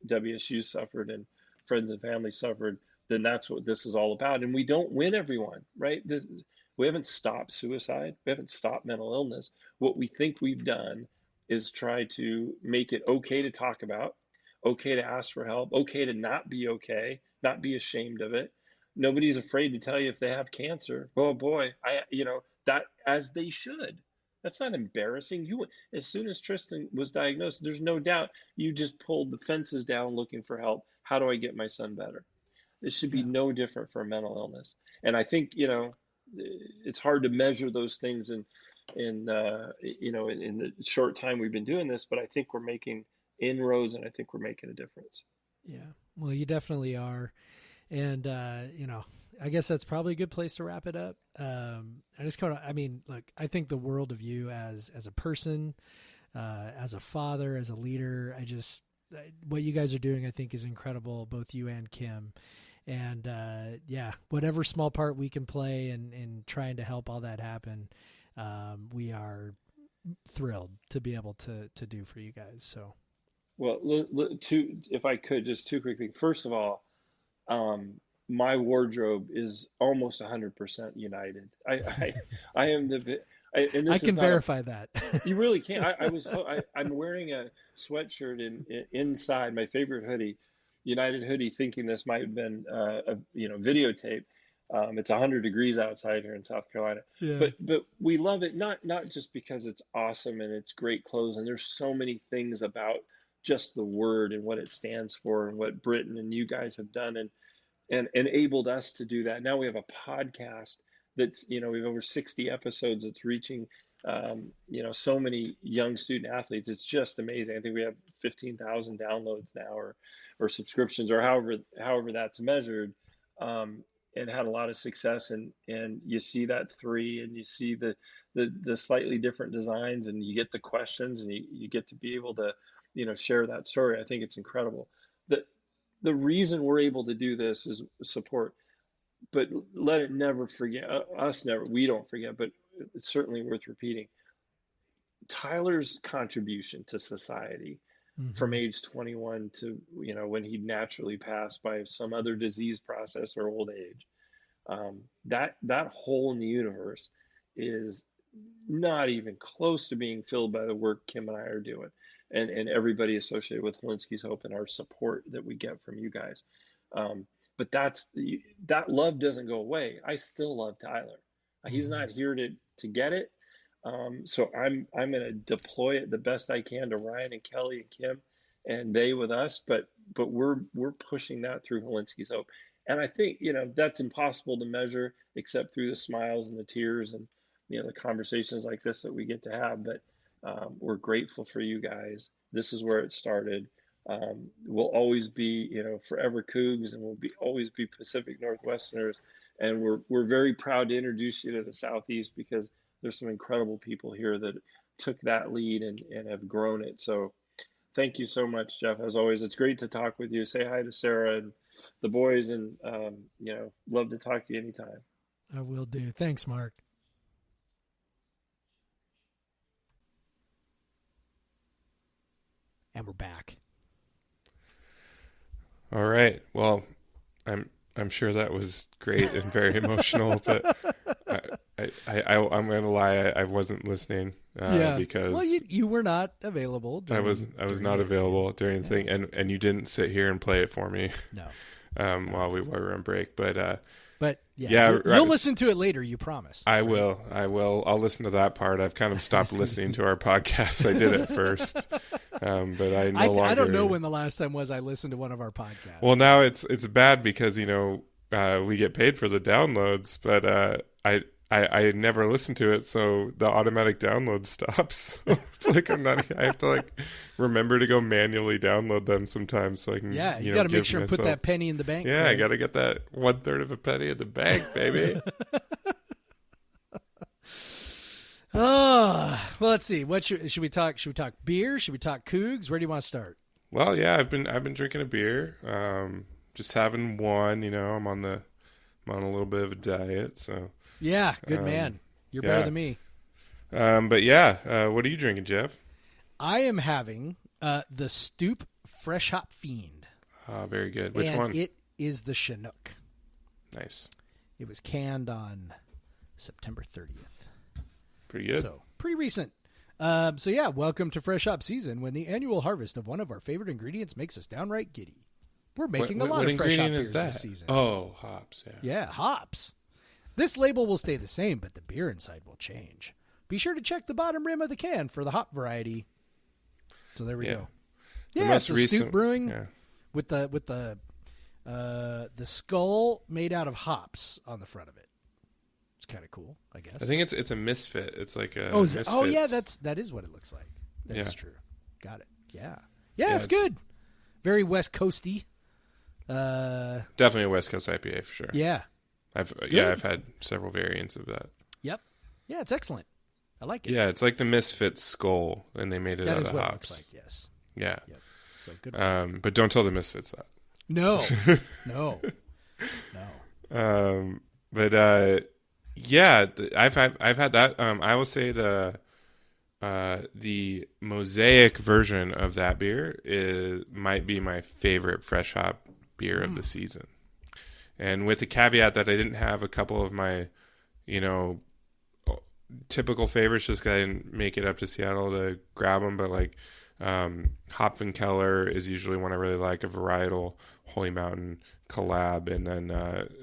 WSU suffered and friends and family suffered, then that's what this is all about. And we don't win everyone, right? We haven't stopped suicide. We haven't stopped mental illness. What we think we've done is try to make it okay to talk about, okay to ask for help, okay to not be okay, not be ashamed of it. Nobody's afraid to tell you if they have cancer. Oh boy, that, as they should. That's not embarrassing. As soon as Tristan was diagnosed, there's no doubt you just pulled the fences down looking for help. How do I get my son better? It should be no different for a mental illness. And I think, it's hard to measure those things in the short time we've been doing this, but I think we're making inroads, and I think we're making a difference. Yeah, well, you definitely are. And, I guess that's probably a good place to wrap it up. Look, I think the world of you as a person, as a father, as a leader. What you guys are doing, I think, is incredible, both you and Kim. And, whatever small part we can play in trying to help all that happen, we are thrilled to be able to do for you guys. So. Well, if I could, just two quick things. First of all, my wardrobe is almost 100% United. I am and this I can verify that. You really can. I'm wearing a sweatshirt inside my favorite hoodie, United hoodie, thinking this might have been a videotape. It's 100 degrees outside here in South Carolina, but we love it not just because it's awesome and it's great clothes, and there's so many things about just the word and what it stands for and what Britain and you guys have done and enabled us to do that. Now we have a podcast that's, we have over 60 episodes that's reaching, so many young student athletes. It's just amazing. I think we have 15,000 downloads now or subscriptions or however that's measured, and had a lot of success. And you see that 3 and you see the slightly different designs, and you get the questions, and you get to be able to, share that story. I think it's incredible. The reason we're able to do this is support, but let it never forget, we don't forget, but it's certainly worth repeating. Tyler's contribution to society from age 21 to, when he naturally passed by some other disease process or old age, that hole in the universe is not even close to being filled by the work Kim and I are doing. And everybody associated with Hilinski's Hope and our support that we get from you guys. But that love doesn't go away. I still love Tyler. He's not here to get it. So I'm going to deploy it the best I can to Ryan and Kelly and Kim and they with us. But we're pushing that through Hilinski's Hope. And I think, that's impossible to measure except through the smiles and the tears and, the conversations like this that we get to have. But we're grateful for you guys. This is where it started. We'll always be, forever Cougs, and we'll always be Pacific Northwesterners. And we're very proud to introduce you to the Southeast, because there's some incredible people here that took that lead and have grown it. So thank you so much, Jeff. As always, it's great to talk with you. Say hi to Sarah and the boys, and love to talk to you anytime. I will do. Thanks, Mark. And we're back. All right. Well, I'm sure that was great and very emotional, but I'm gonna lie, I wasn't listening because you were not available. I was not available during the thing, and you didn't sit here and play it for me. No. While we were on break, but you'll listen to it later. You promise. I will. I'll listen to that part. I've kind of stopped listening to our podcast. I did it first, but I no longer. I don't know when the last time was I listened to one of our podcasts. Well, now it's bad because we get paid for the downloads, but I never listen to it, so the automatic download stops. So it's like I have to remember to go manually download them sometimes, so I can you got to make sure and put that penny in the bank. Yeah, right? I got to get that 1/3 of a penny in the bank, baby. Well, let's see. What should we talk? Should we talk beer? Should we talk Cougs? Where do you want to start? Well, yeah, I've been drinking a beer. Just having one. I'm on a little bit of a diet, so. Yeah, good man. You're better than me. But yeah, what are you drinking, Jeff? I am having the Stoop Fresh Hop Fiend. Oh, very good. Which one? It is the Chinook. Nice. It was canned on September 30th. Pretty good. So, pretty recent. So yeah, welcome to Fresh Hop season, when the annual harvest of one of our favorite ingredients makes us downright giddy. We're making a lot of fresh hop beers this season. Oh, hops, yeah. Yeah, hops. This label will stay the same, but the beer inside will change. Be sure to check the bottom rim of the can for the hop variety. So there we go. Yeah, so Stoop Brewing with the skull made out of hops on the front of it. It's kind of cool, I guess. I think it's a misfit. It's like a Misfits. Oh yeah, that is what it looks like. That's true. Got it. Yeah, it's good. Very West Coasty. Definitely a West Coast IPA for sure. Yeah. I've had several variants of that. Yep. Yeah, it's excellent. I like it. Yeah, it's like the Misfits skull, and they made it out of hops. That is what it looks like, yes. Yeah. Yep. So good. But don't tell the Misfits that. No. No. But I've had that. I will say the Mosaic version of that beer might be my favorite fresh hop beer of the season. And with the caveat that I didn't have a couple of my, typical favorites, just because I didn't make it up to Seattle to grab them. But Hopfenkeller is usually one I really like, a varietal Holy Mountain collab. And then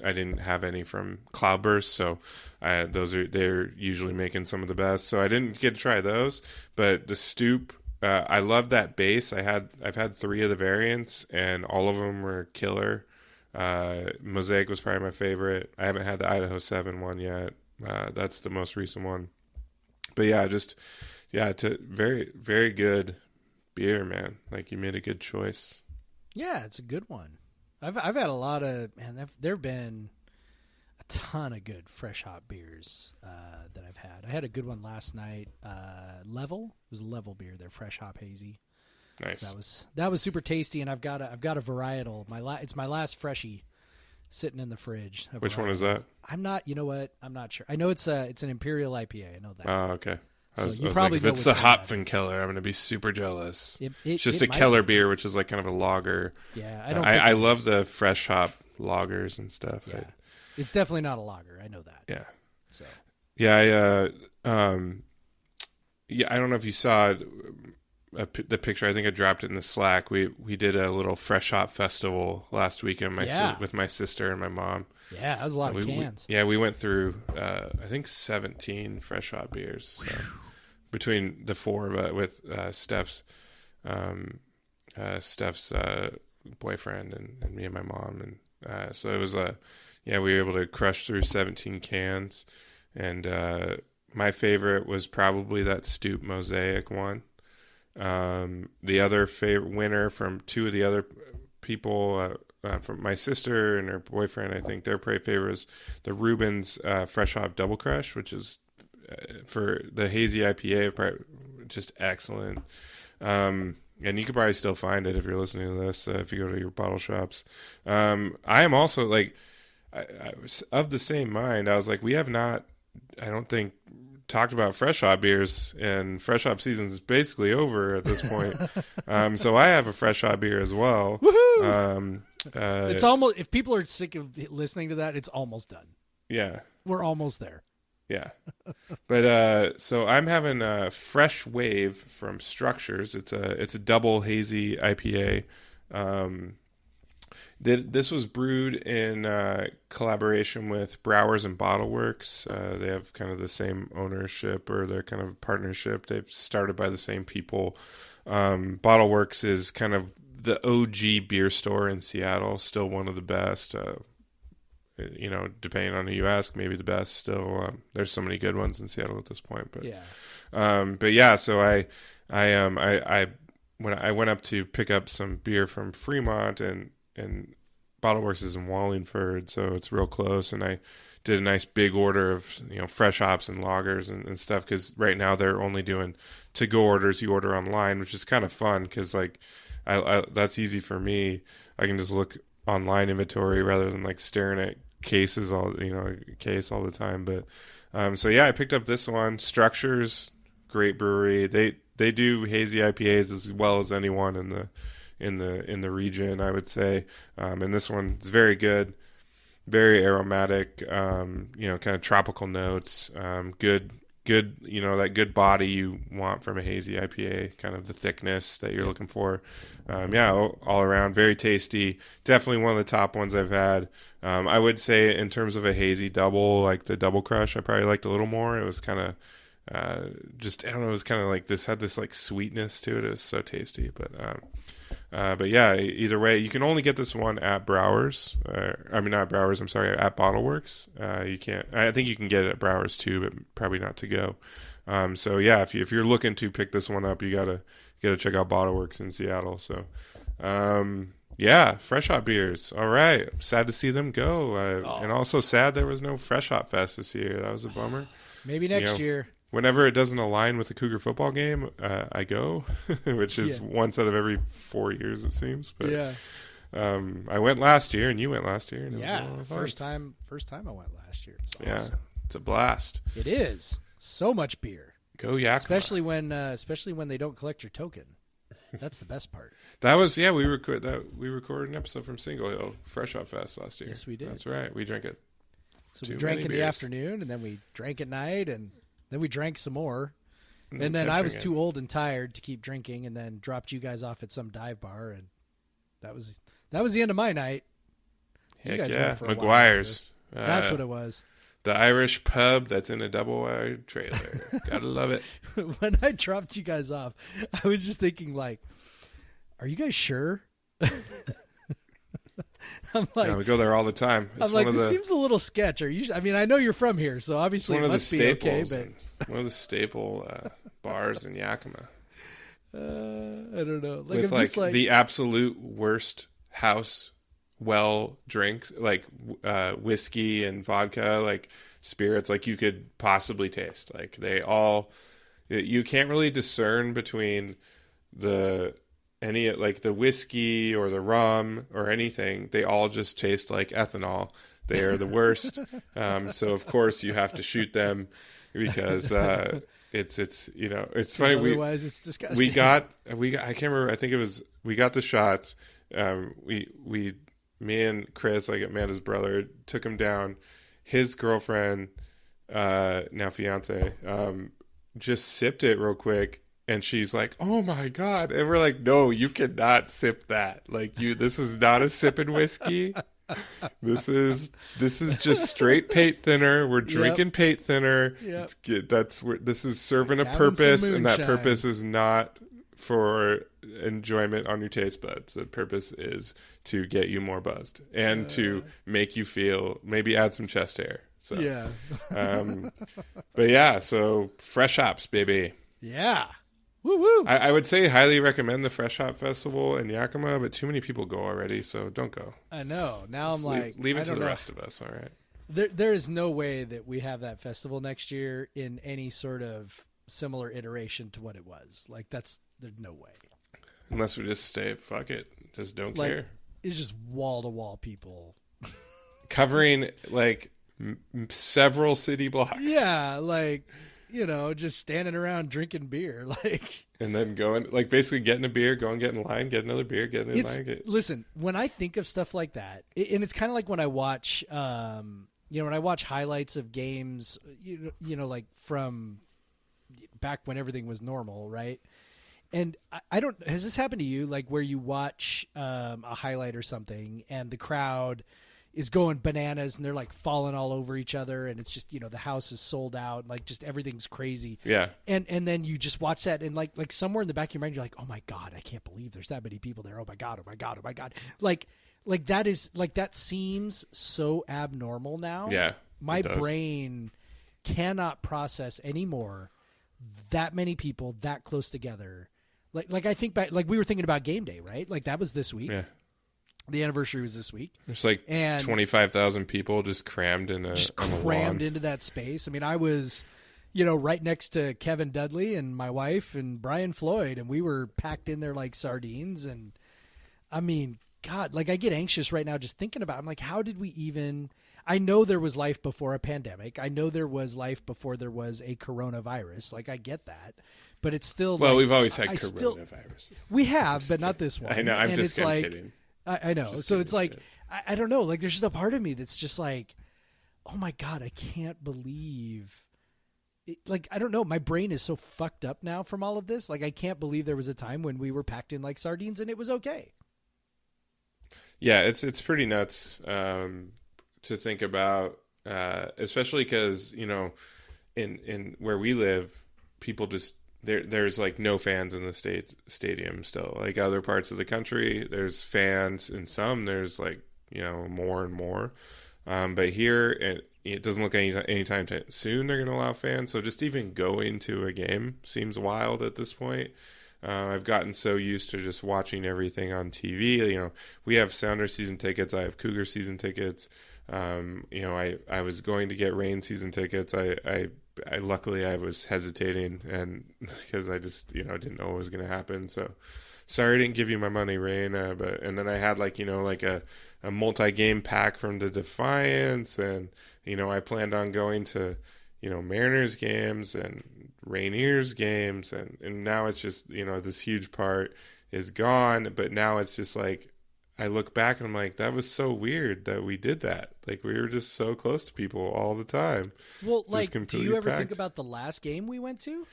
I didn't have any from Cloudburst, so they're usually making some of the best. So I didn't get to try those. But the Stoop, I love that base. I've had 3 of the variants, and all of them were killer. Mosaic was probably my favorite. I haven't had the Idaho 7 one yet. That's the most recent one. But very, very good beer, man. You made a good choice. Yeah, it's a good one. I've had a lot of, there've been a ton of good fresh hop beers that I've had. I had a good one last night. Level, it was a Level beer. They're fresh hop hazy. Nice. So that was super tasty, and I've got a varietal. It's my last freshie sitting in the fridge. Which one is that? I'm not. You know what? I'm not sure. I know it's an Imperial IPA. I know that. Oh, okay. I was probably if it's the Hopfenkeller, I'm going to be super jealous. It's just a Keller beer, which is kind of a lager. Yeah, I love the fresh hop lagers and stuff. Yeah. It's definitely not a lager. I know that. Yeah. So. Yeah, I don't know if you saw the picture. I think I dropped it in the Slack. We did a little fresh hop festival last weekend with my sister and my mom. Yeah, that was a lot of cans. We went through I think 17 fresh hop beers between the 4 of it with Steph's boyfriend and me and my mom, So it was we were able to crush through 17 cans. And my favorite was probably that Stoop Mosaic one. The other favorite winner from two of the other people, from my sister and her boyfriend, I think their favorite was the Rubens Fresh Hop Double Crush, which is for the hazy IPA, just excellent. And you could probably still find it if you're listening to this, if you go to your bottle shops. I am also like, I was of the same mind. I was like, we have not, I don't think, talked about fresh hop beers, and fresh hop season is basically over at this point. So I have a fresh hop beer as well. Woohoo! It's almost, if people are sick of listening to that, it's almost done. Yeah. We're almost there. Yeah. But so I'm having a Fresh Wave from Structures. It's a double hazy IPA. This was brewed in collaboration with Browers and Bottle Works. They have kind of the same ownership, or they're kind of partnership. They've started by the same people. Bottle Works is kind of the OG beer store in Seattle, still one of the best. Depending on who you ask, maybe the best still. There's so many good ones in Seattle at this point, but yeah. So I when I went up to pick up some beer from Fremont, and Bottle Works is in Wallingford, so it's real close. And I did a nice big order of fresh hops and lagers and stuff, because right now they're only doing to-go orders. You order online, which is kind of fun, because like I that's easy for me. I can just look online inventory rather than like staring at cases case all the time. But so yeah, I picked up this one. Structures, great brewery. They do hazy IPAs as well as anyone in the region, I would say. And this one is very good, very aromatic, kind of tropical notes, good, that good body you want from a hazy IPA, kind of the thickness that you're looking for. All around, very tasty. Definitely one of the top ones I've had. I would say in terms of a hazy double, like the Double Crush, I probably liked a little more. It was kind of, I don't know, it was kind of like this, had this like sweetness to it. It was so tasty, but yeah, either way, you can only get this one at Browers. Not Browers, I'm sorry, at Bottle Works. You can't, I think you can get it at Browers too, but probably not to go. So yeah, if you're looking to pick this one up, you gotta check out Bottle Works in Seattle. So, yeah, Fresh Hop beers. All right. Sad to see them go. And also sad there was no Fresh Hop Fest this year. That was a bummer. Maybe next year. Whenever it doesn't align with the Cougar football game, I go, which is once out of every 4 years, it seems. But yeah. I went last year, and you went last year. And it was a lot of fun. First time I went last year. It's yeah, awesome. It's a blast. It is. So much beer. Go Yakima. Especially when they don't collect your token. That's the best part. That was we recorded an episode from Single Hill Fresh Hop Fest last year. Yes, we did. That's right. We drank it. So we drank in the afternoon, and then we drank at night, and then we drank some more. And then I was too old and tired to keep drinking, and then dropped you guys off at some dive bar, and that was the end of my night. Heck yeah, McGuire's. That's what it was. The Irish pub that's in a double-wide trailer. Gotta love it. When I dropped you guys off, I was just thinking, like, are you guys sure? I'm like, yeah, we go there all the time. It's this seems a little sketch. Are you? I mean, I know you're from here, so obviously it must be okay. But one of the staple bars in Yakima. I don't know. With the absolute worst house drinks, like whiskey and vodka, like spirits, like you could possibly taste. Like you can't really discern between the whiskey or the rum or anything. They all just taste like ethanol. They are the worst. So of course you have to shoot them, because it's funny. Otherwise it's disgusting. We got I can't remember. I think we got the shots. Me and Chris, like Amanda's brother, took him down. His girlfriend, now fiance, just sipped it real quick. And she's like, "Oh my God!" And we're like, "No, you cannot sip that. Like this is not a sipping whiskey. This is just straight paint thinner. We're drinking paint thinner. Yep. It's good. This is serving a purpose, and that purpose is not for enjoyment on your taste buds. The purpose is to get you more buzzed and to make you feel, maybe add some chest hair. So Yeah. but yeah, so Fresh Hops, baby. Yeah. Woo woo. I would say highly recommend the Fresh Hop Festival in Yakima, but too many people go already, so don't go. I know. Now Just I'm like, leave I it to don't the know. rest of us. All right. There is no way that we have that festival next year in any sort of similar iteration to what it was. Like there's no way. Unless we just stay, fuck it, just don't Like care. it's just wall to wall people. Covering like several city blocks. Yeah, like just standing around drinking beer, like. And then going, like, basically getting a beer, go and get in line, get another beer, get in line. Listen, when I think of stuff like that, and it's kind of like when I watch, when I watch highlights of games, like from back when everything was normal, right? And I don't, has this happened to you, like where you watch a highlight or something and the crowd is going bananas and they're like falling all over each other and it's just, the house is sold out, like just everything's crazy. Yeah. And then you just watch that and like somewhere in the back of your mind, you're like, oh my God, I can't believe there's that many people there. Oh my God, oh my God, oh my God. Like that is like, that seems so abnormal now. Yeah. My brain cannot process anymore that many people that close together. Like I think back, like we were thinking about game day, right? Like that was this week. Yeah. The anniversary was this week. There's like 25,000 people just crammed in into that space. I mean, I was, right next to Kevin Dudley and my wife and Brian Floyd, and we were packed in there like sardines. And I mean, God, like I get anxious right now just thinking about it. I'm like, how did we even? I know there was life before a pandemic. I know there was life before there was a coronavirus. Like I get that, but it's still. Well, like, we've always had coronaviruses. We have, but not this one. I know. I'm and just kidding. I know. Just so it's like, shit. I don't know. Like there's just a part of me that's just like, oh my God, I can't believe it. Like, I don't know. My brain is so fucked up now from all of this. Like, I can't believe there was a time when we were packed in like sardines and it was okay. Yeah, it's pretty nuts to think about, especially because, in where we live, people just, there's like no fans in the stadium still. Like other parts of the country, there's fans, and some there's like more and more. But here it doesn't look anytime soon they're going to allow fans. So just even going to a game seems wild at this point. I've gotten so used to just watching everything on TV. We have Sounders season tickets. I have Cougar season tickets. I was going to get Rain season tickets. I luckily I was hesitating and because I just didn't know what was going to happen. So sorry I didn't give you my money, Rain. And then I had like a multi-game pack from the Defiance, and I planned on going to Mariners games and Rainiers games, and now it's just this huge part is gone. But now it's just like I look back and I'm like, that was so weird that we did that. Like we were just so close to people all the time. Well, like, do you ever packed. think about the last game we went to?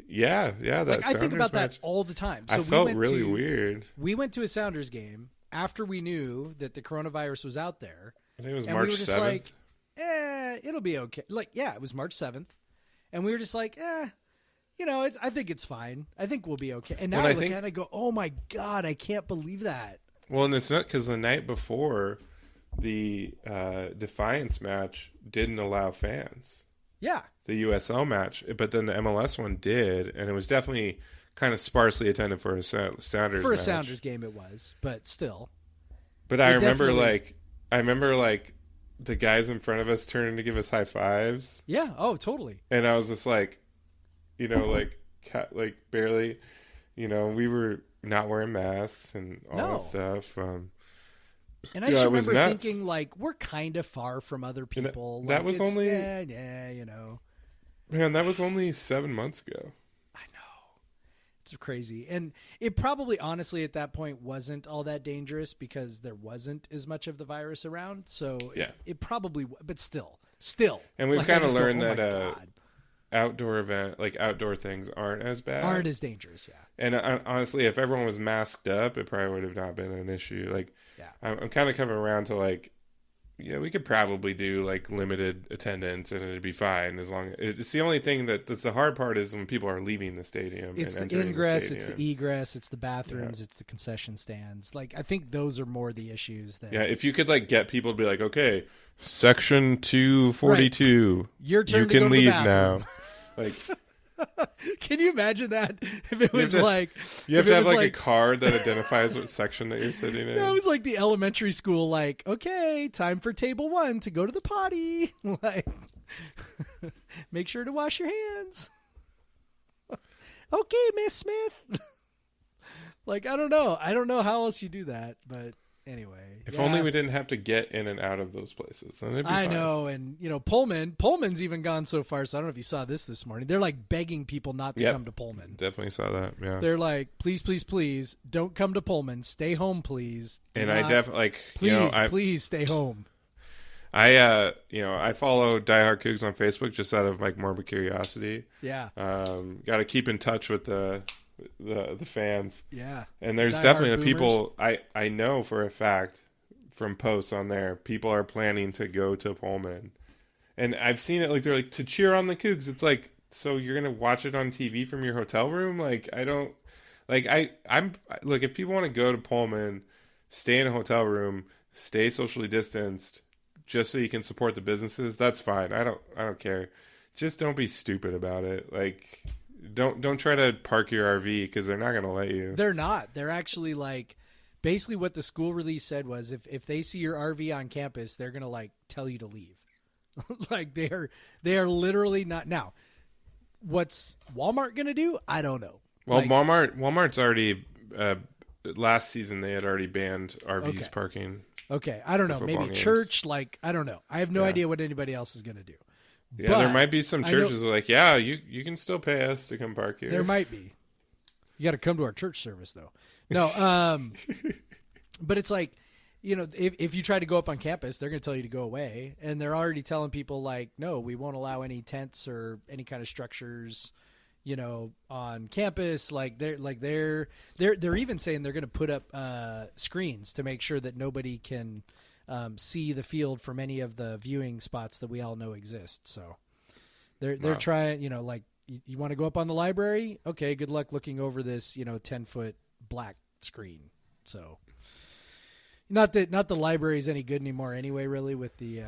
Yeah. That like, I think about match. that all the time. So I felt really weird. We went to a Sounders game after we knew that the coronavirus was out there. I think it was and March we were just 7th. Like, it'll be okay. Like, yeah, it was March 7th. And we were just like, I think it's fine. I think we'll be okay. And now I look at it and I go, oh my God, I can't believe that. Well, and it's not because the night before the Defiance match didn't allow fans. Yeah. The USL match, but then the MLS one did, and it was definitely kind of sparsely attended for a Sounders For a match. Sounders game it was, but still. But I remember like the guys in front of us turning to give us high fives. Yeah. Oh, totally. And I was just like, like barely, we were not wearing masks and all that stuff. And I just remember thinking, like, we're kind of far from other people. That was only... Man, that was only 7 months ago. I know. It's crazy. And it probably, honestly, at that point wasn't all that dangerous because there wasn't as much of the virus around. So yeah. It probably... But still. And we've kind of learned that God. outdoor things aren't as bad. Aren't as dangerous, yeah. And honestly, if everyone was masked up, it probably would have not been an issue. Like, yeah. I'm kind of coming around to like, Yeah, we could probably do like limited attendance and it'd be fine as long as it's the only thing that's the hard part is when people are leaving the stadium. It's and the entering ingress, the it's stadium. the egress, it's the bathrooms, it's the concession stands. Like, I think those are more the issues that. Yeah, if you could like get people to be like, okay, section 242, right. Your turn you to can go to the leave bathroom. now. Like, can you imagine that if it was like you have to have like a card that identifies what section that you're sitting in. That was like the elementary school, like, okay, time for table 1 to go to the potty. Like, make sure to wash your hands. Okay, Miss Smith. Like, I don't know how else you do that, but anyway. If only we didn't have to get in and out of those places. Then it'd be fine. know, and Pullman's even gone so far, so I don't know if you saw this morning. They're like begging people not to come to Pullman. Definitely saw that, yeah. They're like, please, please, please, don't come to Pullman. Stay home, please. I definitely, like, please, please stay home. I follow Diehard Cougs on Facebook just out of like morbid curiosity. Yeah. Got to keep in touch with the fans. Yeah. And there's definitely the people I know for a fact from posts on there, people are planning to go to Pullman. And I've seen it, like, they're like, to cheer on the Cougs. It's like, so you're going to watch it on TV from your hotel room? Like, I don't, like, I'm, look, if people want to go to Pullman, stay in a hotel room, stay socially distanced, just so you can support the businesses, that's fine. I don't care. Just don't be stupid about it. Like, don't try to park your RV because they're not going to let you. They're not. They're actually, like, basically what the school release said was if they see your RV on campus, they're going to, like, tell you to leave. Like, they are literally not. Now, what's Walmart going to do? I don't know. Well, like, Walmart's already last season they had already banned RVs parking. Okay, I don't know. Maybe games. church, like, I don't know. I have no idea what anybody else is going to do. Yeah, but there might be some churches that are like, yeah, you can still pay us to come park here. There might be. You got to come to our church service, though. No, but it's like, you know, if you try to go up on campus, they're going to tell you to go away, and they're already telling people like, no, we won't allow any tents or any kind of structures, you know, on campus. Like they're even saying they're going to put up screens to make sure that nobody can see the field from any of the viewing spots that we all know exist. So they're trying, you know, like, you want to go up on the library? Okay, good luck looking over this, you know, 10-foot black screen. So not that the library is any good anymore anyway, really, with the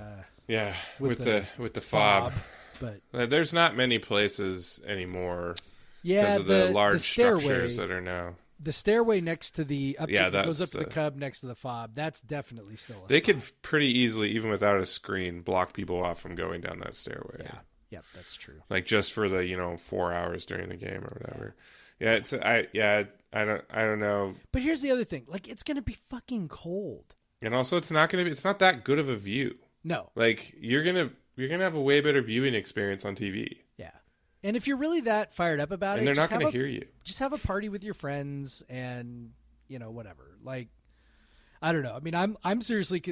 with the fob. But there's not many places anymore. Yeah, because of the large structures that are now. The stairway next to the that goes up to the cub next to the fob. That's definitely still. They could pretty easily, even without a screen, block people off from going down that stairway. Yeah. Yep, that's true. Like just for the 4 hours during the game or whatever. Yeah, I don't know. But here's the other thing: like, it's gonna be fucking cold, and also it's not that good of a view. No, like you're gonna have a way better viewing experience on TV. Yeah, and if you're really that fired up about and it, they're not gonna hear you. Just have a party with your friends, and whatever. Like, I don't know. I mean, I'm seriously,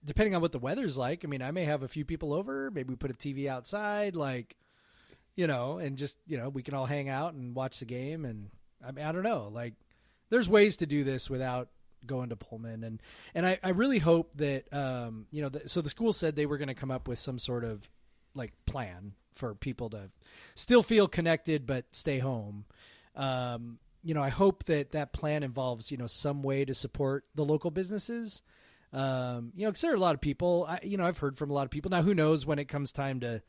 depending on what the weather's like. I mean, I may have a few people over. Maybe we put a TV outside, like, and just, we can all hang out and watch the game. And I mean, I don't know. Like, there's ways to do this without going to Pullman. And I really hope that, so the school said they were going to come up with some sort of like plan for people to still feel connected but stay home. I hope that plan involves, some way to support the local businesses. Because there are a lot of people, I've heard from a lot of people. Now, who knows when it comes time to,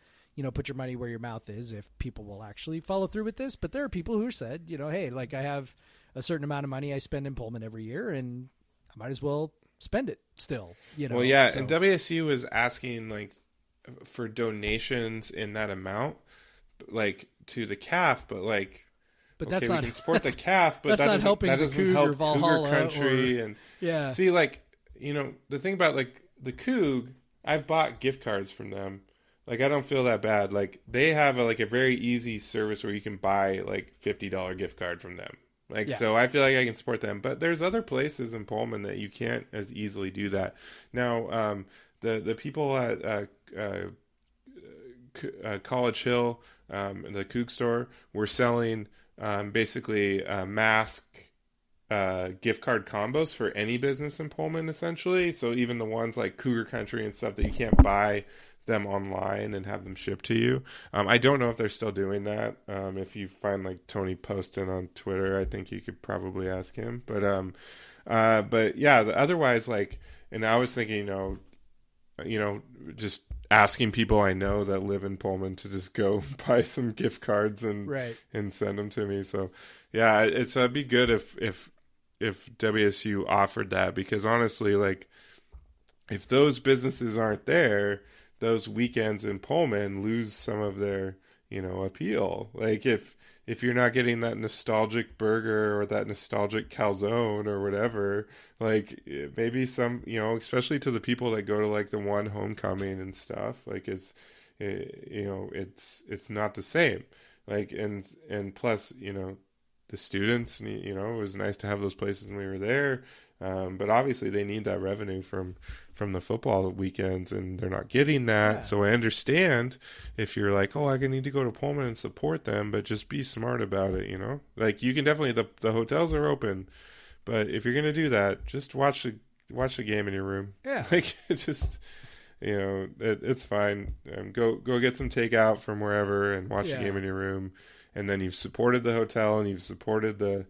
put your money where your mouth is, if people will actually follow through with this. But there are people who said, hey, like, I have a certain amount of money I spend in Pullman every year, and I might as well spend it still. Well, yeah, so. And WSU was asking, like, for donations in that amount, like, to the CAF, but like, but okay, that's not, we can support the CAF, but that doesn't help Cougar Country. And yeah, see, like, the thing about like the Coug, I've bought gift cards from them. Like, I don't feel that bad. Like, they have a very easy service where you can buy like $50 gift card from them. Like, yeah. So I feel like I can support them. But there's other places in Pullman that you can't as easily do that. Now, the people at College Hill, the Coug store, were selling basically mask gift card combos for any business in Pullman, essentially. So even the ones like Cougar Country and stuff that you can't buy them online and have them shipped to you. I don't know if they're still doing that. If you find like Tony Poston on Twitter, I think you could probably ask him. But yeah, otherwise, like, and I was thinking, just asking people I know that live in Pullman to just go buy some gift cards and send them to me. So yeah, it'd be good if WSU offered that, because honestly, like, if those businesses aren't there, those weekends in Pullman lose some of their, appeal. Like if you're not getting that nostalgic burger or that nostalgic calzone or whatever, like maybe some, especially to the people that go to like the one homecoming and stuff, like it's not the same. Like, and plus, the students, it was nice to have those places when we were there. But obviously they need that revenue from the football weekends, and they're not getting that. Yeah. So I understand if you're like, oh, I need to go to Pullman and support them, but just be smart about it, Like, you can definitely, the hotels are open, but if you're going to do that, just watch the game in your room. Yeah. Like, it's just, it's fine. Go get some takeout from wherever and watch the game in your room. And then you've supported the hotel and you've supported the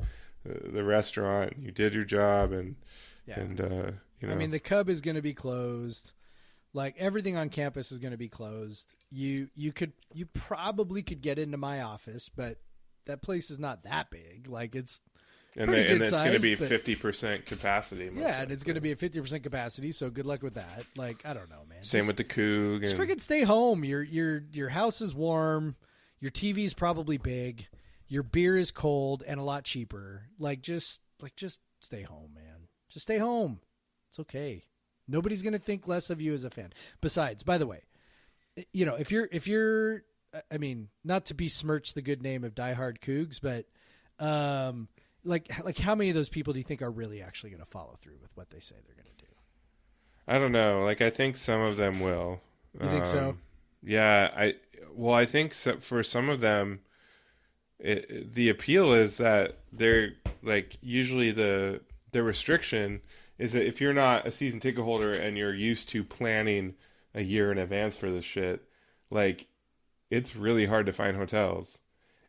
restaurant. You did your job, and I mean, the Cub is going to be closed. Like, everything on campus is going to be closed. You probably could get into my office, but that place is not that big. Like, it's and it's going to be 50% capacity. And it's going to be at 50% capacity. So good luck with that. Like, I don't know, man. Same with the Coug. Just freaking stay home. Your house is warm. Your TV is probably big. Your beer is cold and a lot cheaper. Just stay home, man. Just stay home. It's okay. Nobody's going to think less of you as a fan. Besides, by the way, if you're, I mean, not to besmirch the good name of diehard Cougs, but like how many of those people do you think are really actually going to follow through with what they say they're going to do? I don't know. Like, I think some of them will. You think so? Yeah. I think for some of them, the appeal is that they're like, usually the restriction is that if you're not a season ticket holder and you're used to planning a year in advance for this shit, like, it's really hard to find hotels.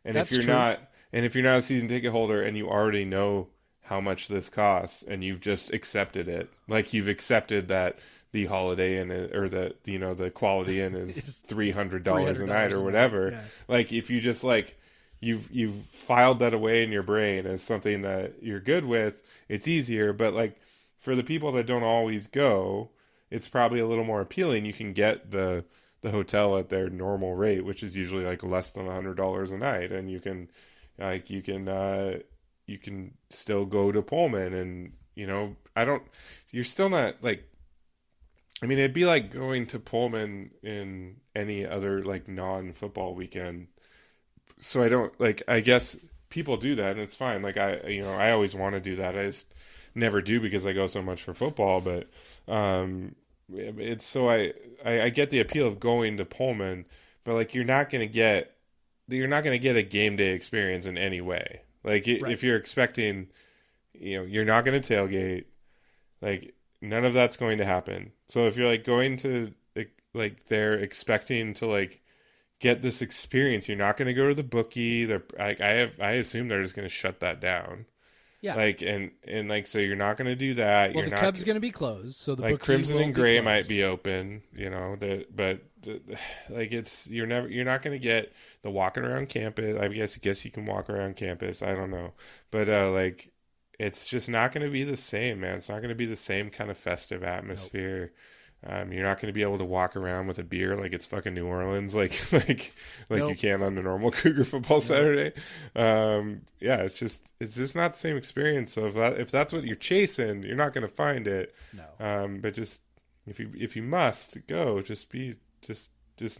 And if you're not a season ticket holder and you already know how much this costs and you've just accepted it, like, you've accepted that the Holiday Inn or the Quality Inn is $300 a night or whatever. Yeah. Like, if you just like, you've filed that away in your brain as something that you're good with, it's easier. But like, for the people that don't always go, it's probably a little more appealing. You can get the hotel at their normal rate, which is usually like less than $100 a night, and you can still go to Pullman, and you're still not like, I mean, it'd be like going to Pullman in any other like non-football weekend. So I guess people do that and it's fine. Like, I always want to do that. I just never do because I go so much for football, but it's so I get the appeal of going to Pullman, but like, you're not going to get a game day experience in any way. Like, if you're expecting, you're not going to tailgate, like, none of that's going to happen. So if you're like going to like, they're expecting to like get this experience, you're not going to go to the bookie. They're like, I assume they're just going to shut that down. Yeah. Like, and like, so you're not going to do that. Well, the Cubs going to be closed, so the like bookie Crimson and Gray closed. might be open, like, you're not going to get the walking around campus. I guess you can walk around campus. I don't know, but like, it's just not going to be the same, man. It's not going to be the same kind of festive atmosphere. Nope. You're not going to be able to walk around with a beer like it's fucking New Orleans, like nope. You can on a normal Cougar football Saturday. Yeah, it's just not the same experience. So if that's what you're chasing, you're not going to find it. No. But just if you must go, just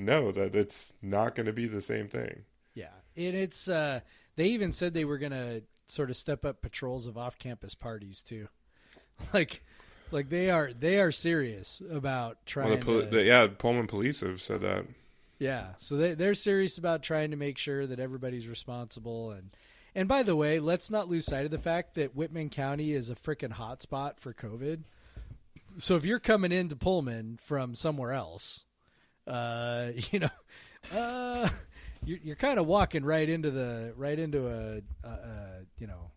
know that it's not going to be the same thing. Yeah, and it's they even said they were going to sort of step up patrols of off-campus parties too, like they are serious about trying. Well, Pullman police have said that. Yeah, so they're serious about trying to make sure that everybody's responsible, And by the way, let's not lose sight of the fact that Whitman County is a freaking hotspot for COVID. So if you're coming into Pullman from somewhere else, you're kind of walking right into a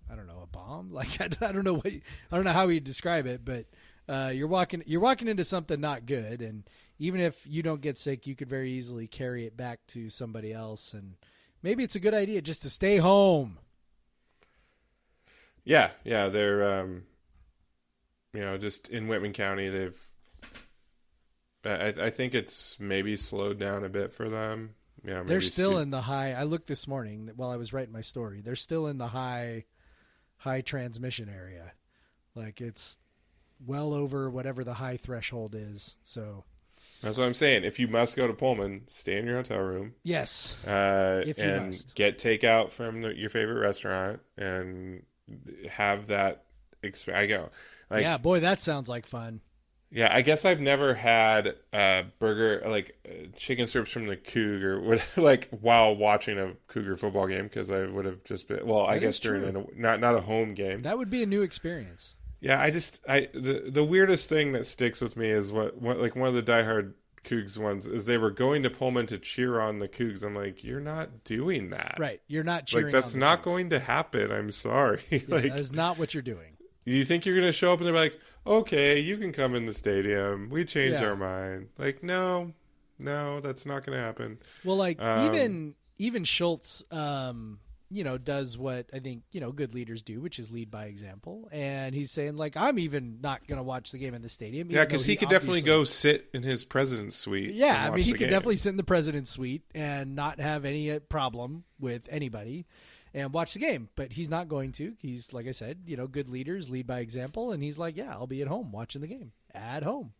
I don't know, a bomb. Like I don't know how we describe it, but you're walking into something not good, and even if you don't get sick, you could very easily carry it back to somebody else, and maybe it's a good idea just to stay home. Yeah, they're just in Whitman County, I think it's maybe slowed down a bit for them. They're still in the high. I looked this morning while I was writing my story. They're still in the high transmission area. Like it's well over whatever the high threshold is. So that's what I'm saying. If you must go to Pullman, stay in your hotel room. Yes. If you must. Get takeout from your favorite restaurant and have that experience. Yeah, boy, that sounds like fun. Yeah, I guess I've never had a burger, chicken strips from the Cougar, while watching a Cougar football game, because I would have just been, I guess during not a home game. That would be a new experience. Yeah, the weirdest thing that sticks with me is what one of the diehard Cougs ones is they were going to Pullman to cheer on the Cougs. I'm like, you're not doing that. Right, you're not cheering that's on the not Cougs. Going to happen. I'm sorry. Yeah, that is not what you're doing. You think you're going to show up and they're like, okay, you can come in the stadium. We changed our mind. Like, no, that's not going to happen. Well, even Schultz, does what I think, good leaders do, which is lead by example. And he's saying, I'm even not going to watch the game in the stadium. Yeah, because he could definitely go sit in his president's suite. Yeah, he could definitely sit in the president's suite and not have any problem with anybody and watch the game, but he's not going to. He's, like I said, good leaders lead by example, and he's like, yeah, I'll be at home watching the game at home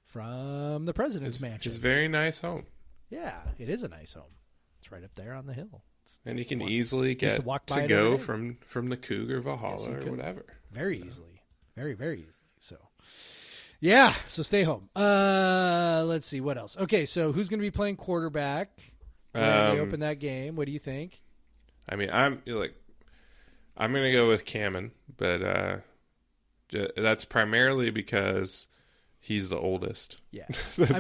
from the president's mansion. It's a very nice home. Yeah, it is a nice home. It's right up there on the hill. And you can easily get to go from the Cougar Valhalla or whatever. Very easily. Very, very easily. So, yeah, so stay home. Let's see, what else? Okay, so who's going to be playing quarterback when they open that game? What do you think? I mean, I'm going to go with Cameron, but that's primarily because he's the oldest. Yeah. Look,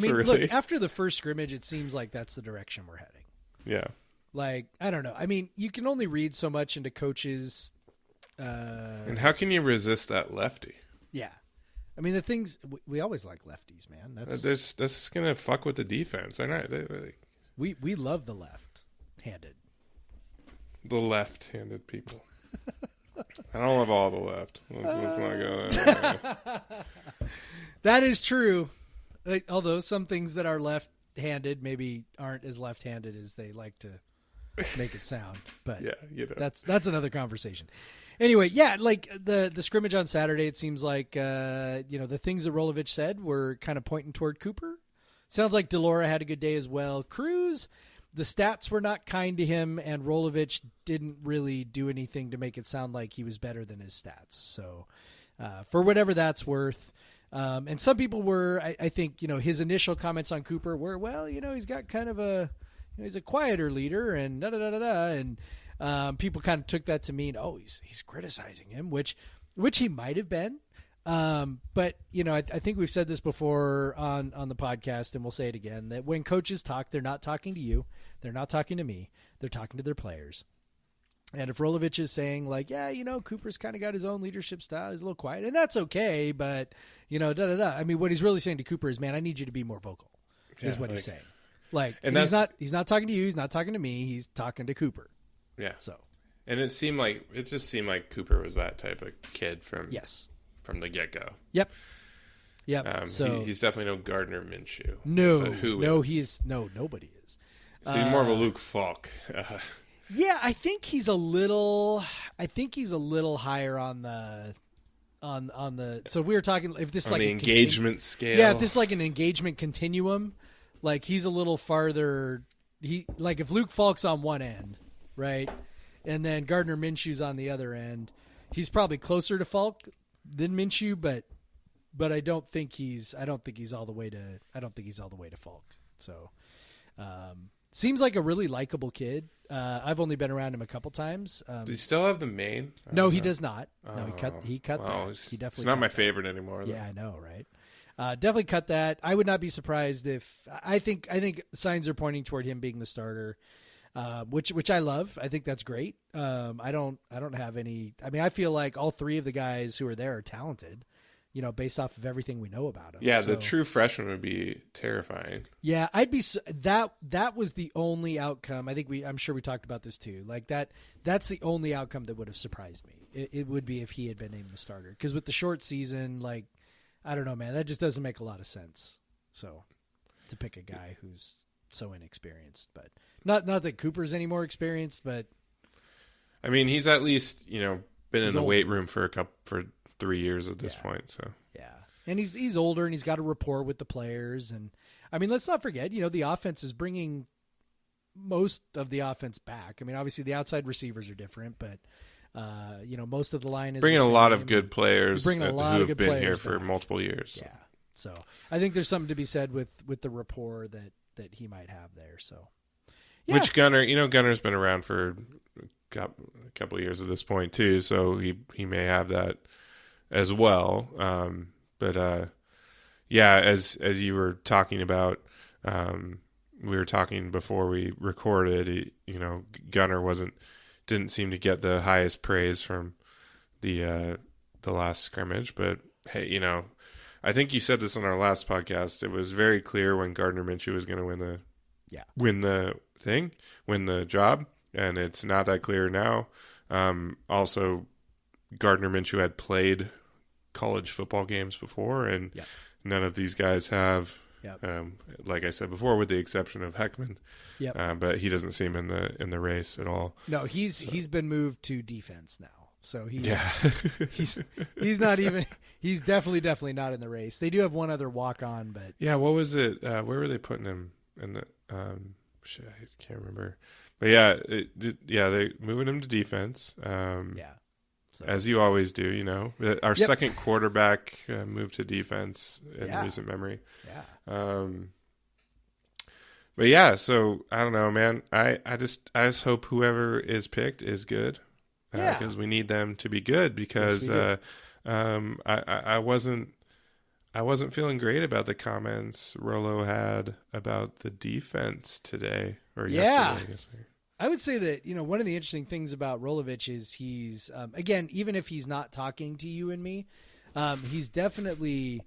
after the first scrimmage, it seems like that's the direction we're heading. Yeah. I don't know. I mean, you can only read so much into coaches. And how can you resist that lefty? Yeah. I mean, the things, we always like lefties, man. That's going to fuck with the defense. They're not. We love the left-handed. The left-handed people. I don't love all the left. Let's not go there. That is true. Although some things that are left-handed maybe aren't as left-handed as they like to make it sound. But yeah, that's another conversation. Anyway, yeah, the scrimmage on Saturday, it seems like the things that Rolovich said were kind of pointing toward Cooper. Sounds like Delora had a good day as well. Cruz, the stats were not kind to him, and Rolovich didn't really do anything to make it sound like he was better than his stats. So for whatever that's worth, and some people were, I think, his initial comments on Cooper were, well, he's got kind of he's a quieter leader and da-da-da-da-da, and people kind of took that to mean, oh, he's criticizing him, which he might have been. But I think we've said this before on the podcast, and we'll say it again, that when coaches talk, they're not talking to you. They're not talking to me. They're talking to their players. And if Rolovich is saying Cooper's kind of got his own leadership style, he's a little quiet, and that's okay, but da-da-da. I mean, what he's really saying to Cooper is, man, I need you to be more vocal, is what he's saying. And he's not talking to you. He's not talking to me. He's talking to Cooper. Yeah. So. And it just seemed like Cooper was that type of kid from the get-go. Yep. So he's definitely no Gardner Minshew. Nobody is. So he's more of a Luke Falk. Yeah, I think he's a little higher on the. So if we were talking, if this on like the engagement scale. Yeah, if this is like an engagement continuum, he's a little farther. If Luke Falk's on one end, right, and then Gardner Minshew's on the other end, he's probably closer to Falk than Minshew, but I don't think he's all the way to Falk. So, seems like a really likable kid. I've only been around him a couple times. Does he still have the mane? No, he does not. No, he cut well, that. He definitely. It's not my that. favorite anymore. Though. Yeah, I know, right? Definitely cut that. I would not be surprised if I think signs are pointing toward him being the starter, which I love. I think that's great. I don't have any. I mean, I feel like all three of the guys who are there are talented. Based off of everything we know about him. Yeah, the true freshman would be terrifying. Yeah, I'd be that was the only outcome. I think I'm sure we talked about this too. Like that's the only outcome that would have surprised me. It would be if he had been named the starter. Because with the short season, like I don't know, man, that just doesn't make a lot of sense. So to pick a guy who's so inexperienced, but not that Cooper's any more experienced, but I mean, he's at least been in the weight room for 3 years at this point. So yeah, and he's older and he's got a rapport with the players. And I mean, let's not forget, the offense is bringing most of the offense back. I mean, obviously the outside receivers are different, but most of the line is bringing a lot of good players who have been here for back. multiple years. Yeah, so I think there's something to be said with the rapport that he might have there. So, yeah. Which Gunner's been around for a couple of years at this point too, so he may have that as well. As you were talking about, we were talking before we recorded, Gunner didn't seem to get the highest praise from the last scrimmage, but hey, I think you said this on our last podcast. It was very clear when Gardner Minshew was going to win the job, and it's not that clear now. Also, Gardner Minshew had played college football games before, and none of these guys have. Like I said before, with the exception of Heckman, but he doesn't seem in the race at all. No, he's been moved to defense now, so he's not even. He's definitely not in the race. They do have one other walk on, but what was it? Where were they putting him in the? I can't remember. But they're moving him to defense. So. As you always do, our second quarterback moved to defense in recent memory. So I don't know, man. I just hope whoever is picked is good, because we need them to be good. Because I wasn't feeling great about the comments Rolo had about the defense today or yesterday. I guess. I would say that, one of the interesting things about Rolovich is he's, again, even if he's not talking to you and me, he's definitely